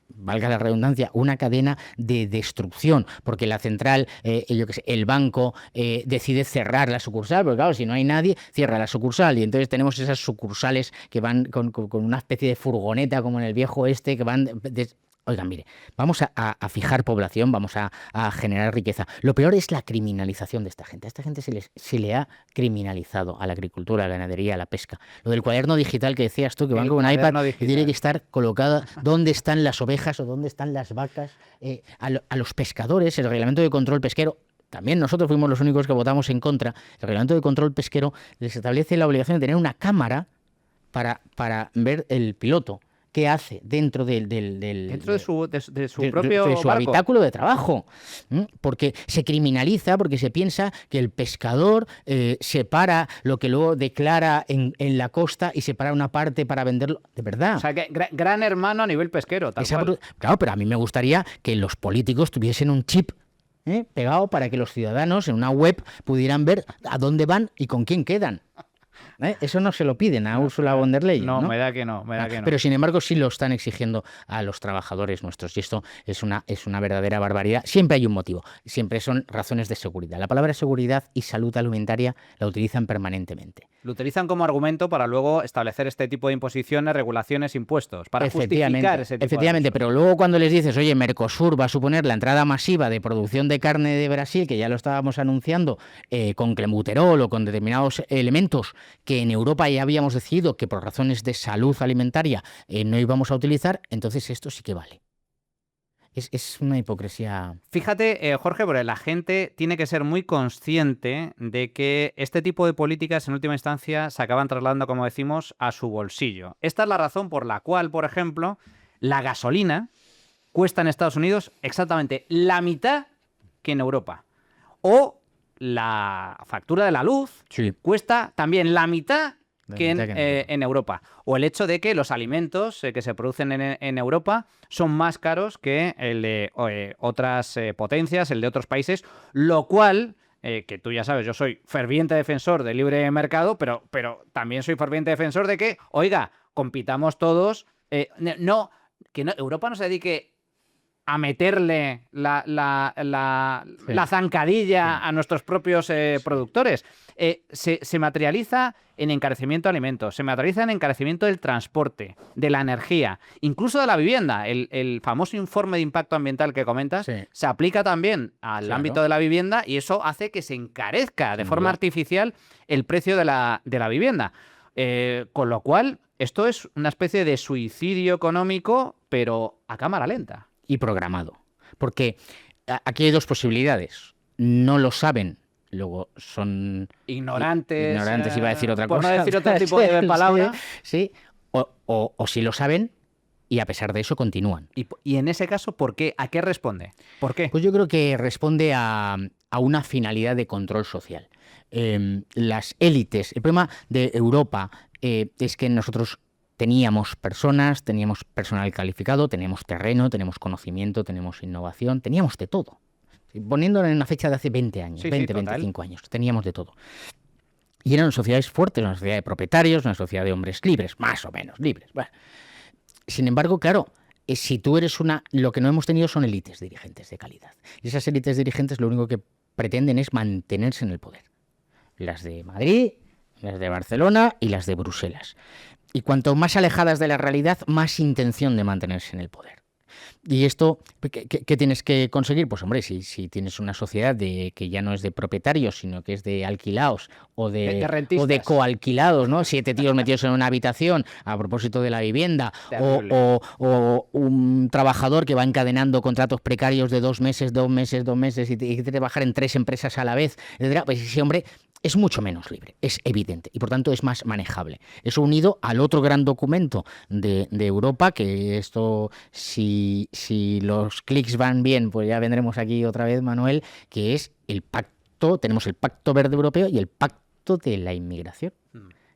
valga la redundancia, una cadena de destrucción, porque la central, el banco decide cerrar la sucursal, porque claro, si no hay nadie, cierra la sucursal, y entonces tenemos esas sucursales que van con una especie de furgoneta como en el viejo oeste, que van... Oigan, mire, vamos a fijar población, vamos a generar riqueza. Lo peor es la criminalización de esta gente. A esta gente se le ha criminalizado a la agricultura, a la ganadería, a la pesca. Lo del cuaderno digital que decías tú, que van con un iPad y tiene que estar colocada dónde están las ovejas o dónde están las vacas. A los pescadores, el reglamento de control pesquero, también nosotros fuimos los únicos que votamos en contra. El reglamento de control pesquero les establece la obligación de tener una cámara para ver el piloto qué hace dentro dentro de su propio barco, habitáculo de trabajo, porque se criminaliza, porque se piensa que el pescador separa lo que luego declara en la costa y separa una parte para venderlo, de verdad. O sea, que gran hermano a nivel pesquero, tal cual. Claro, pero a mí me gustaría que los políticos tuviesen un chip pegado para que los ciudadanos en una web pudieran ver a dónde van y con quién quedan. Eso no se lo piden a Ursula von der Leyen, No, ¿no? me da que no, me da que no. Pero sin embargo sí lo están exigiendo a los trabajadores nuestros y esto es una verdadera barbaridad. Siempre hay un motivo, siempre son razones de seguridad. La palabra seguridad y salud alimentaria la utilizan permanentemente. Lo utilizan como argumento para luego establecer este tipo de imposiciones, regulaciones, impuestos, para justificar ese tipo Efectivamente, de pero luego cuando les dices, oye, Mercosur va a suponer la entrada masiva de producción de carne de Brasil, que ya lo estábamos anunciando, con clenbuterol o con determinados elementos que en Europa ya habíamos decidido que por razones de salud alimentaria no íbamos a utilizar, entonces esto sí que vale. Es una hipocresía. Fíjate, Jorge, porque la gente tiene que ser muy consciente de que este tipo de políticas en última instancia se acaban trasladando, como decimos, a su bolsillo. Esta es la razón por la cual, por ejemplo, la gasolina cuesta en Estados Unidos exactamente la mitad que en Europa. O la factura de la luz cuesta también la mitad que en Europa. O el hecho de que los alimentos que se producen en Europa son más caros que el de otras potencias, el de otros países, lo cual, que tú ya sabes, yo soy ferviente defensor del libre mercado, pero también soy ferviente defensor de que, oiga, compitamos todos, que Europa no se dedique a meterle la zancadilla a nuestros propios productores. Se materializa en encarecimiento de alimentos, se materializa en encarecimiento del transporte, de la energía, incluso de la vivienda. El famoso informe de impacto ambiental que comentas se aplica también al ámbito de la vivienda y eso hace que se encarezca de forma artificial el precio de la vivienda. Con lo cual, esto es una especie de suicidio económico, pero a cámara lenta. Y programado. Porque aquí hay dos posibilidades. No lo saben, luego son ignorantes, iba a decir otra cosa. Por no decir otro tipo de palabra. Sí. O si lo saben y a pesar de eso continúan. ¿Y en ese caso por qué? ¿A qué responde? ¿Por qué? Pues yo creo que responde a una finalidad de control social. Las élites, el problema de Europa es que nosotros teníamos personas, teníamos personal calificado, teníamos terreno, tenemos conocimiento, tenemos innovación, teníamos de todo. Poniéndolo en una fecha de hace 20 años, 25 años, teníamos de todo. Y eran sociedades fuertes, una sociedad de propietarios, una sociedad de hombres libres, más o menos libres. Bueno. Sin embargo, claro, si tú eres lo que no hemos tenido son élites dirigentes de calidad. Y esas élites dirigentes lo único que pretenden es mantenerse en el poder. Las de Madrid, las de Barcelona y las de Bruselas. Y cuanto más alejadas de la realidad, más intención de mantenerse en el poder. ¿Y esto qué tienes que conseguir? Pues hombre, si tienes una sociedad que ya no es de propietarios, sino que es de alquilados o de coalquilados, ¿no? 7 tíos metidos en una habitación a propósito de la vivienda, o un trabajador que va encadenando contratos precarios de 2 meses y tiene que trabajar en 3 empresas a la vez, etcétera. Pues ese hombre es mucho menos libre, es evidente, y por tanto es más manejable. Eso unido al otro gran documento de Europa, que esto, si los clics van bien, pues ya vendremos aquí otra vez, Manuel, que es el pacto, tenemos el Pacto Verde Europeo y el Pacto de la Inmigración.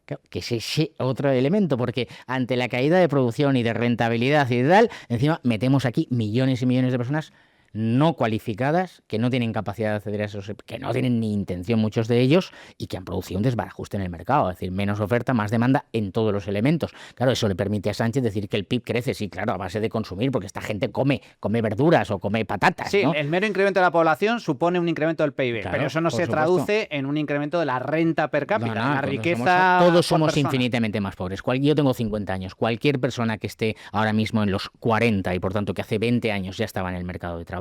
Claro, que es ese otro elemento, porque ante la caída de producción y de rentabilidad y de tal, encima metemos aquí millones y millones de personas no cualificadas, que no tienen capacidad de acceder a esos, que no tienen ni intención muchos de ellos y que han producido un desbarajuste en el mercado, es decir, menos oferta, más demanda en todos los elementos. Claro, eso le permite a Sánchez decir que el PIB crece, sí, claro, a base de consumir, porque esta gente come verduras o come patatas, sí, ¿no? El mero incremento de la población supone un incremento del PIB, claro, pero eso no se traduce en un incremento de la renta per cápita, la riqueza. Todos somos infinitamente más pobres. Yo tengo 50 años, cualquier persona que esté ahora mismo en los 40 y por tanto que hace 20 años ya estaba en el mercado de trabajo,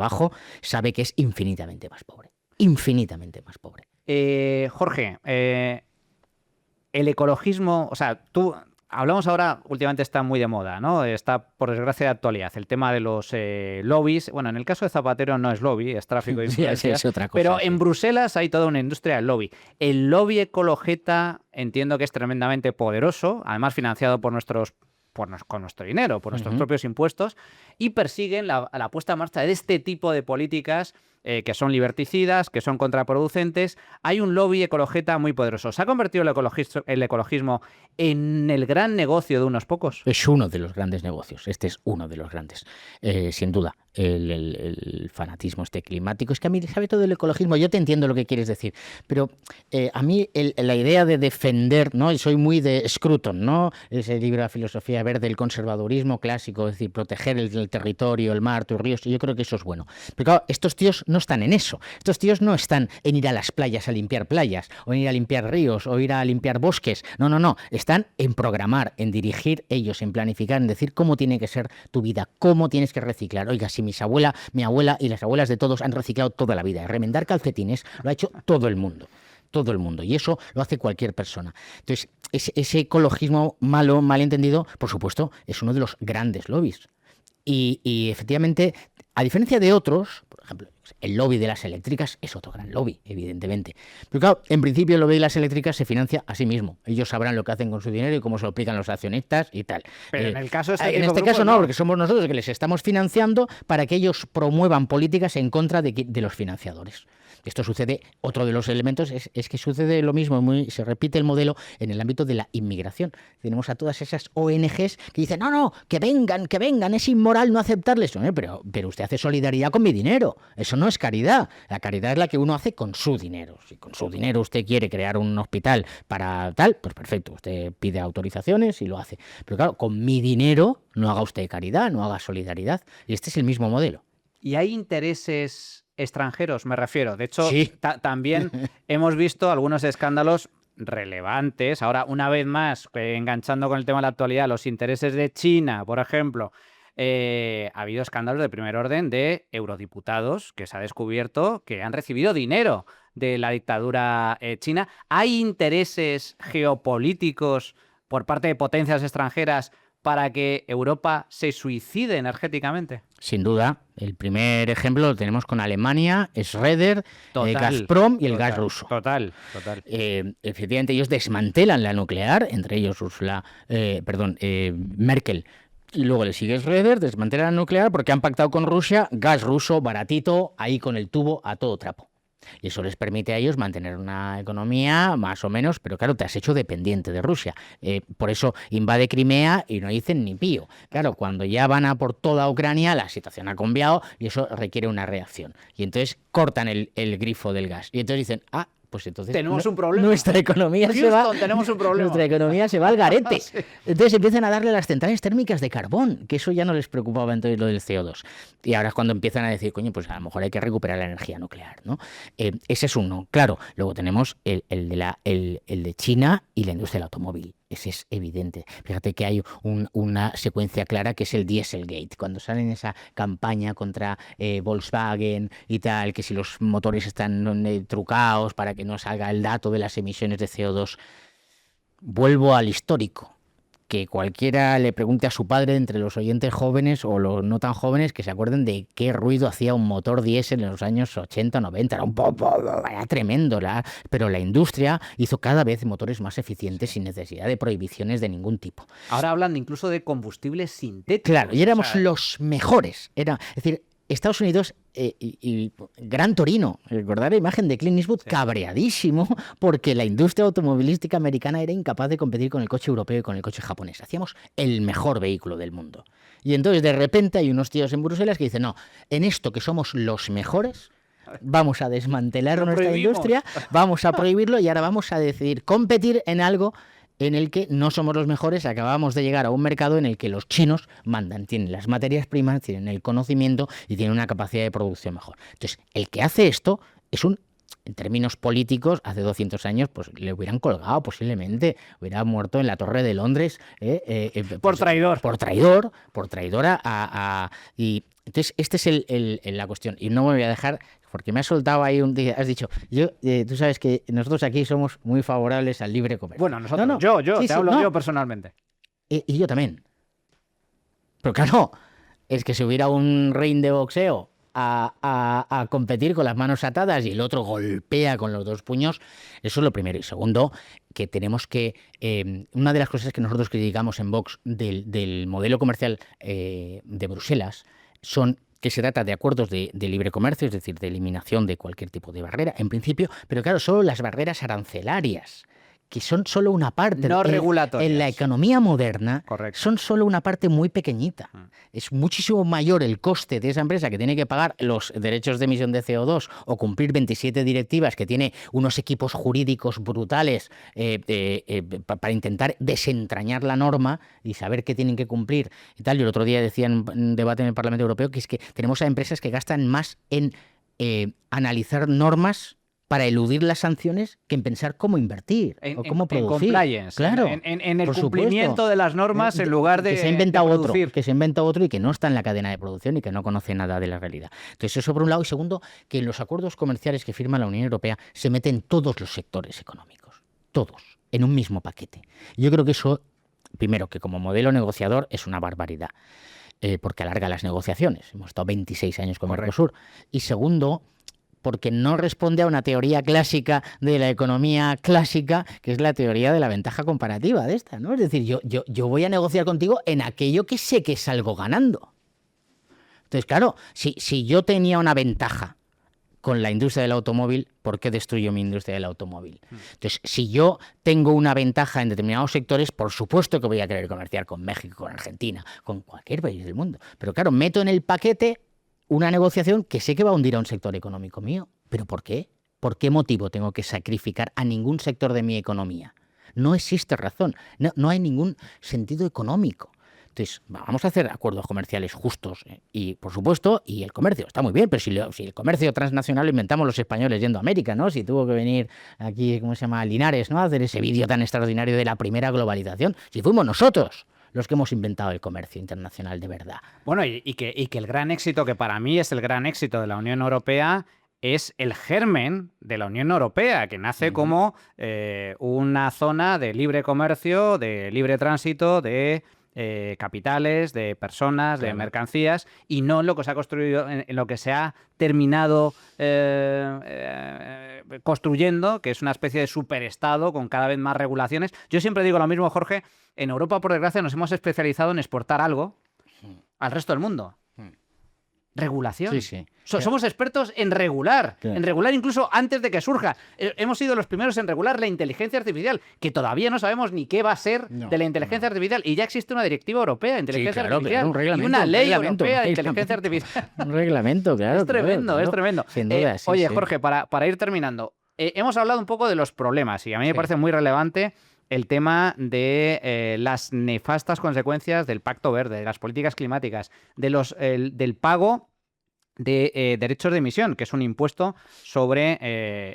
sabe que es infinitamente más pobre. Infinitamente más pobre. Jorge, el ecologismo, o sea, hablamos ahora, últimamente está muy de moda, ¿no? Está, por desgracia, de actualidad, el tema de los lobbies. Bueno, en el caso de Zapatero no es lobby, es tráfico de influencias, es otra cosa, pero en Bruselas hay toda una industria del lobby. El lobby ecologeta entiendo que es tremendamente poderoso, además financiado por con nuestro dinero, por nuestros propios impuestos, y persiguen la puesta en marcha de este tipo de políticas que son liberticidas, que son contraproducentes. Hay un lobby ecologeta muy poderoso. ¿Se ha convertido el ecologismo en el gran negocio de unos pocos? Es uno de los grandes negocios. Este es uno de los grandes, sin duda. El fanatismo climático. Es que a mí, ¿sabe todo el ecologismo? Yo te entiendo lo que quieres decir, pero a mí la idea de defender, ¿no? Y soy muy de Scruton, ¿no? Ese libro de filosofía verde, el conservadurismo clásico, es decir, proteger el territorio, el mar, tus ríos, yo creo que eso es bueno. Pero claro, estos tíos no están en eso. Estos tíos no están en ir a las playas a limpiar playas, o en ir a limpiar ríos, o ir a limpiar bosques. No, no, no. Están en programar, en dirigir ellos, en planificar, en decir cómo tiene que ser tu vida, cómo tienes que reciclar. Oiga, si mi abuela y las abuelas de todos han reciclado toda la vida. Remendar calcetines lo ha hecho todo el mundo. Todo el mundo. Y eso lo hace cualquier persona. Entonces, ese ecologismo malo, mal entendido, por supuesto, es uno de los grandes lobbies. Y efectivamente, a diferencia de otros, por ejemplo, el lobby de las eléctricas es otro gran lobby, evidentemente. Pero claro, en principio el lobby de las eléctricas se financia a sí mismo. Ellos sabrán lo que hacen con su dinero y cómo se lo aplican los accionistas y tal. Pero en el caso en este caso no, porque somos nosotros que les estamos financiando para que ellos promuevan políticas en contra de los financiadores. Esto sucede, otro de los elementos es que sucede lo mismo, se repite el modelo en el ámbito de la inmigración. Tenemos a todas esas ONGs que dicen, no, que vengan, es inmoral no aceptarles. Pero usted hace solidaridad con mi dinero, eso no es caridad. La caridad es la que uno hace con su dinero. Si con su dinero usted quiere crear un hospital para tal, pues perfecto, usted pide autorizaciones y lo hace. Pero claro, con mi dinero no haga usted caridad, no haga solidaridad. Y este es el mismo modelo. ¿Y hay intereses extranjeros, me refiero? De hecho, sí. También hemos visto algunos escándalos relevantes. Ahora, una vez más, enganchando con el tema de la actualidad, los intereses de China, por ejemplo, ha habido escándalos de primer orden de eurodiputados que se ha descubierto que han recibido dinero de la dictadura china. ¿Hay intereses geopolíticos por parte de potencias extranjeras para que Europa se suicide energéticamente? Sin duda. El primer ejemplo lo tenemos con Alemania, Schroeder, Gazprom y el gas ruso. Total. Efectivamente, ellos desmantelan la nuclear, entre ellos Merkel. Y luego le sigue Schroeder, desmantela la nuclear porque han pactado con Rusia gas ruso baratito, ahí con el tubo a todo trapo. Y eso les permite a ellos mantener una economía más o menos, pero claro, te has hecho dependiente de Rusia. Por eso invade Crimea y no dicen ni pío. Claro, cuando ya van a por toda Ucrania, la situación ha cambiado y eso requiere una reacción. Y entonces cortan el grifo del gas. Y entonces dicen, pues entonces tenemos un problema. Nuestra economía tenemos un problema. Nuestra economía se va al garete. Sí. Entonces empiezan a darle las centrales térmicas de carbón, que eso ya no les preocupaba entonces lo del CO2. Y ahora es cuando empiezan a decir, coño, pues a lo mejor hay que recuperar la energía nuclear, ¿no? Ese es uno. Claro, luego tenemos el de China y la industria del automóvil. Ese es evidente. Fíjate que hay una secuencia clara que es el Dieselgate. Cuando salen esa campaña contra Volkswagen y tal, que si los motores están trucados para que no salga el dato de las emisiones de CO2. Vuelvo al histórico. Que cualquiera le pregunte a su padre, entre los oyentes jóvenes o los no tan jóvenes, que se acuerden de qué ruido hacía un motor diésel en los años 80, 90. Era tremendo. Pero la industria hizo cada vez motores más eficientes sin necesidad de prohibiciones de ningún tipo. Ahora hablan incluso de combustibles sintéticos. Claro, y éramos los mejores. Es decir, Estados Unidos y Gran Torino, recordar la imagen de Clint Eastwood cabreadísimo porque la industria automovilística americana era incapaz de competir con el coche europeo y con el coche japonés. Hacíamos el mejor vehículo del mundo. Y entonces de repente hay unos tíos en Bruselas que dicen, no, en esto que somos los mejores, vamos a desmantelar nuestra industria, vamos a prohibirlo y ahora vamos a decidir competir en algo en el que no somos los mejores. Acabamos de llegar a un mercado en el que los chinos mandan, tienen las materias primas, tienen el conocimiento y tienen una capacidad de producción mejor. Entonces, el que hace esto es en términos políticos, hace 200 años, pues le hubieran colgado posiblemente, hubiera muerto en la Torre de Londres. Por traidor. Por traidor y entonces, esta es la cuestión. Y no me voy a dejar, porque me has soltado ahí un día, has dicho, tú sabes que nosotros aquí somos muy favorables al libre comercio. Bueno, nosotros, yo hablo yo personalmente. Y yo también. Pero claro, es que si hubiera un ring de boxeo a competir con las manos atadas y el otro golpea con los dos puños, eso es lo primero. Y segundo, que tenemos que... una de las cosas que nosotros criticamos en Vox del modelo comercial de Bruselas son que se trata de acuerdos de libre comercio, es decir, de eliminación de cualquier tipo de barrera, en principio, pero claro, solo las barreras arancelarias, que son solo una parte. No regulatorias. En la economía moderna, correcto, son solo una parte muy pequeñita. Es muchísimo mayor el coste de esa empresa que tiene que pagar los derechos de emisión de CO2 o cumplir 27 directivas, que tiene unos equipos jurídicos brutales para intentar desentrañar la norma y saber qué tienen que cumplir y tal. Yo el otro día decía en un debate en el Parlamento Europeo que es que tenemos a empresas que gastan más en analizar normas para eludir las sanciones que en pensar cómo invertir o cómo producir. En compliance, claro, en el cumplimiento de las normas en lugar de que se ha inventado de otro, producir. que se inventa otro y que no está en la cadena de producción y que no conoce nada de la realidad. Entonces eso por un lado. Y segundo, que en los acuerdos comerciales que firma la Unión Europea se meten todos los sectores económicos, todos, en un mismo paquete. Yo creo que eso, primero, que como modelo negociador es una barbaridad, porque alarga las negociaciones. Hemos estado 26 años con Mercosur. Y segundo, porque no responde a una teoría clásica de la economía clásica, que es la teoría de la ventaja comparativa de esta, ¿no? Es decir, yo voy a negociar contigo en aquello que sé que salgo ganando. Entonces, claro, si yo tenía una ventaja con la industria del automóvil, ¿por qué destruyo mi industria del automóvil? Entonces, si yo tengo una ventaja en determinados sectores, por supuesto que voy a querer comerciar con México, con Argentina, con cualquier país del mundo. Pero claro, meto en el paquete una negociación que sé que va a hundir a un sector económico mío. ¿Pero por qué? ¿Por qué motivo tengo que sacrificar a ningún sector de mi economía? No existe razón, no hay ningún sentido económico. Entonces, vamos a hacer acuerdos comerciales justos y, por supuesto, y el comercio está muy bien, pero si el comercio transnacional lo inventamos los españoles yendo a América, ¿no? Si tuvo que venir aquí, ¿cómo se llama?, Linares, ¿no?, a hacer ese vídeo tan extraordinario de la primera globalización. Si fuimos nosotros los que hemos inventado el comercio internacional de verdad. Bueno, y que el gran éxito, que para mí es el gran éxito de la Unión Europea, es el germen de la Unión Europea, que nace como una zona de libre comercio, de libre tránsito, de capitales, de personas, de mercancías, y no lo que se ha construido, en lo que se ha terminado construyendo, que es una especie de superestado con cada vez más regulaciones. Yo siempre digo lo mismo, Jorge, en Europa, por desgracia, nos hemos especializado en exportar algo al resto del mundo. Regulación. Sí, sí. Somos expertos en regular incluso antes de que surja. Hemos sido los primeros en regular la inteligencia artificial, que todavía no sabemos ni qué va a ser de la inteligencia artificial. Y ya existe una directiva europea de inteligencia artificial un reglamento, y una ley europea de inteligencia artificial. Un reglamento, claro. Es tremendo, es tremendo. Sin duda, sí, oye, sí. Jorge, para ir terminando, hemos hablado un poco de los problemas y a mí me parece muy relevante el tema de las nefastas consecuencias del Pacto Verde, de las políticas climáticas, del pago de derechos de emisión, que es un impuesto sobre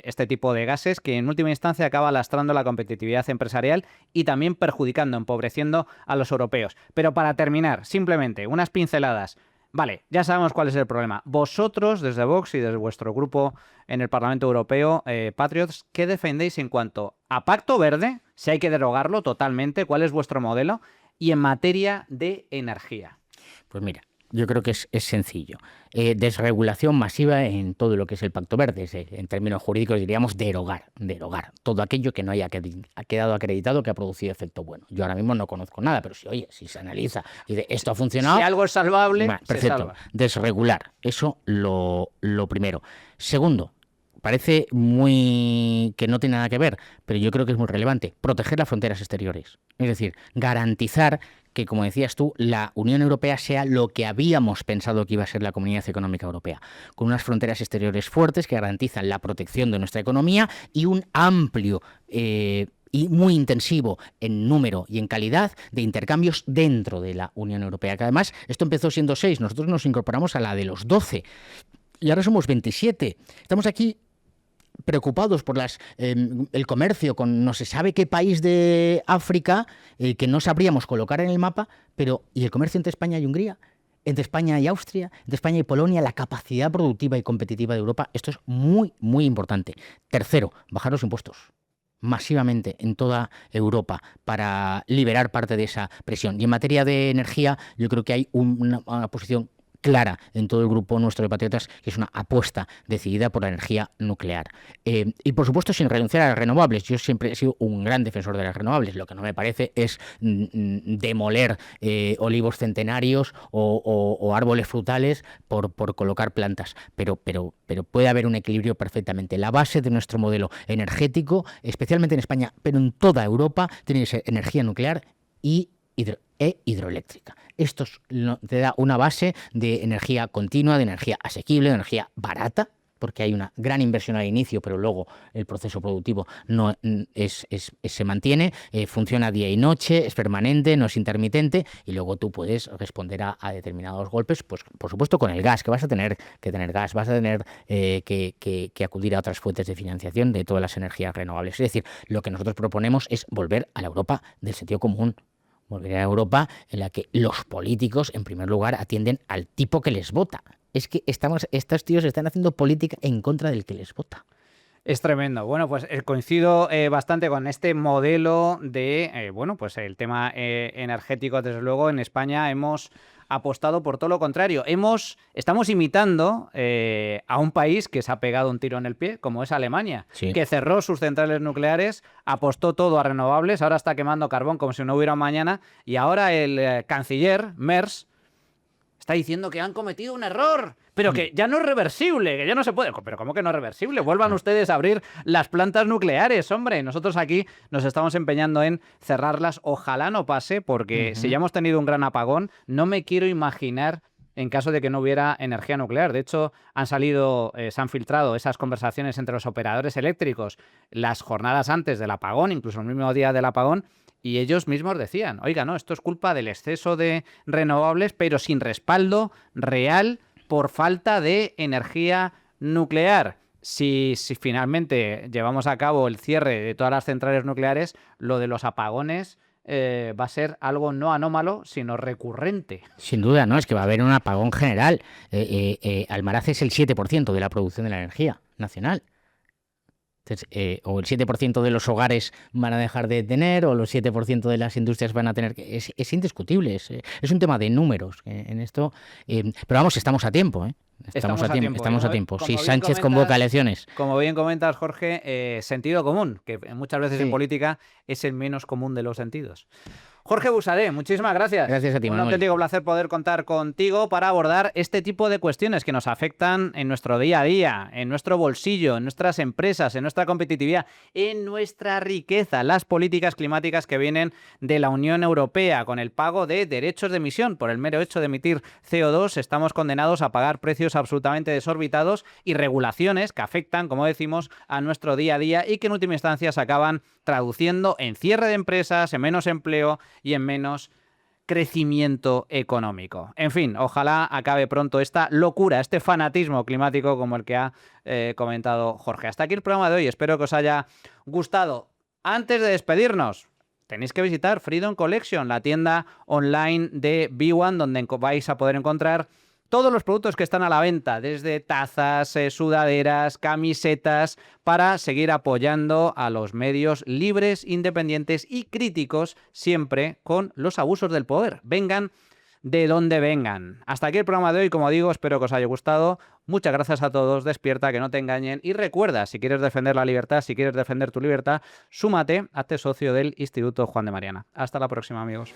este tipo de gases que en última instancia acaba lastrando la competitividad empresarial y también perjudicando, empobreciendo a los europeos. Pero para terminar, simplemente unas pinceladas. Vale, ya sabemos cuál es el problema. Vosotros, desde Vox y desde vuestro grupo en el Parlamento Europeo, Patriots, ¿qué defendéis en cuanto a Pacto Verde? Si hay que derogarlo totalmente, ¿cuál es vuestro modelo? Y en materia de energía. Pues mira, yo creo que es sencillo. Desregulación masiva en todo lo que es el Pacto Verde. En términos jurídicos diríamos derogar todo aquello que no haya quedado acreditado que ha producido efecto bueno. Yo ahora mismo no conozco nada, pero si se analiza y dice, esto ha funcionado... Si algo es salvable, perfecto. se salva. Desregular, eso lo primero. Segundo, parece muy que no tiene nada que ver, pero yo creo que es muy relevante. Proteger las fronteras exteriores. Es decir, garantizar que, como decías tú, la Unión Europea sea lo que habíamos pensado que iba a ser la Comunidad Económica Europea, con unas fronteras exteriores fuertes que garantizan la protección de nuestra economía y un amplio y muy intensivo en número y en calidad de intercambios dentro de la Unión Europea, que además esto empezó siendo 6, nosotros nos incorporamos a la de los 12 y ahora somos 27. Estamos aquí preocupados por el comercio con no se sabe qué país de África que no sabríamos colocar en el mapa, pero ¿y el comercio entre España y Hungría? Entre España y Austria, entre España y Polonia, la capacidad productiva y competitiva de Europa, esto es muy, muy importante. Tercero, bajar los impuestos masivamente en toda Europa para liberar parte de esa presión. Y en materia de energía, yo creo que hay una posición clara en todo el grupo nuestro de patriotas, que es una apuesta decidida por la energía nuclear. Y por supuesto sin renunciar a las renovables. Yo siempre he sido un gran defensor de las renovables. Lo que no me parece es demoler olivos centenarios o árboles frutales por colocar plantas. Pero puede haber un equilibrio perfectamente. La base de nuestro modelo energético, especialmente en España, pero en toda Europa, tiene que ser energía nuclear y hidroeléctrica. Esto te da una base de energía continua, de energía asequible, de energía barata, porque hay una gran inversión al inicio, pero luego el proceso productivo no se mantiene, funciona día y noche, es permanente, no es intermitente, y luego tú puedes responder a determinados golpes, pues por supuesto con el gas, que vas a tener que tener gas, vas a tener que acudir a otras fuentes de financiación de todas las energías renovables. Es decir, lo que nosotros proponemos es volver a la Europa del sentido común, volver a Europa en la que los políticos, en primer lugar, atienden al tipo que les vota. Es que estos tíos están haciendo política en contra del que les vota. Es tremendo. Bueno, pues coincido bastante con este modelo de, pues el tema energético. Desde luego, en España hemos apostado por todo lo contrario. Estamos imitando a un país que se ha pegado un tiro en el pie, como es Alemania, Sí. que cerró sus centrales nucleares, apostó todo a renovables, ahora está quemando carbón como si no hubiera un mañana, y ahora el canciller, Merz, está diciendo que han cometido un error, pero que ya no es reversible, que ya no se puede. Pero ¿cómo que no es reversible? Vuelvan ustedes a abrir las plantas nucleares, hombre. Nosotros aquí nos estamos empeñando en cerrarlas. Ojalá no pase, porque si ya hemos tenido un gran apagón, no me quiero imaginar en caso de que no hubiera energía nuclear. De hecho, se han filtrado esas conversaciones entre los operadores eléctricos las jornadas antes del apagón, incluso el mismo día del apagón, y ellos mismos decían, oiga, no, esto es culpa del exceso de renovables, pero sin respaldo real por falta de energía nuclear. Si finalmente llevamos a cabo el cierre de todas las centrales nucleares, lo de los apagones va a ser algo no anómalo, sino recurrente. Sin duda, ¿no? Es que va a haber un apagón general. Almaraz es el 7% de la producción de la energía nacional. Entonces, o el 7% de los hogares van a dejar de tener, o los 7% de las industrias van a tener que... Es indiscutible, es un tema de números en esto. Pero vamos, estamos a tiempo, ¿eh? Estamos a tiempo. Si Sánchez convoca elecciones. Como bien comentas, Jorge, sentido común, que muchas veces en política es el menos común de los sentidos. Jorge Buxadé, muchísimas gracias. Gracias a ti, Un Manuel. auténtico placer poder contar contigo para abordar este tipo de cuestiones que nos afectan en nuestro día a día, en nuestro bolsillo, en nuestras empresas, en nuestra competitividad, en nuestra riqueza, las políticas climáticas que vienen de la Unión Europea con el pago de derechos de emisión. Por el mero hecho de emitir CO2 estamos condenados a pagar precios absolutamente desorbitados y regulaciones que afectan, como decimos, a nuestro día a día y que en última instancia se acaban traduciendo en cierre de empresas, en menos empleo y en menos crecimiento económico. En fin, ojalá acabe pronto esta locura, este fanatismo climático como el que ha comentado Jorge. Hasta aquí el programa de hoy, espero que os haya gustado. Antes de despedirnos, tenéis que visitar Freedom Collection, la tienda online de B1, donde vais a poder encontrar todos los productos que están a la venta, desde tazas, sudaderas, camisetas, para seguir apoyando a los medios libres, independientes y críticos, siempre con los abusos del poder. Vengan de donde vengan. Hasta aquí el programa de hoy, como digo, espero que os haya gustado. Muchas gracias a todos, despierta, que no te engañen. Y recuerda, si quieres defender la libertad, si quieres defender tu libertad, súmate, hazte socio del Instituto Juan de Mariana. Hasta la próxima, amigos.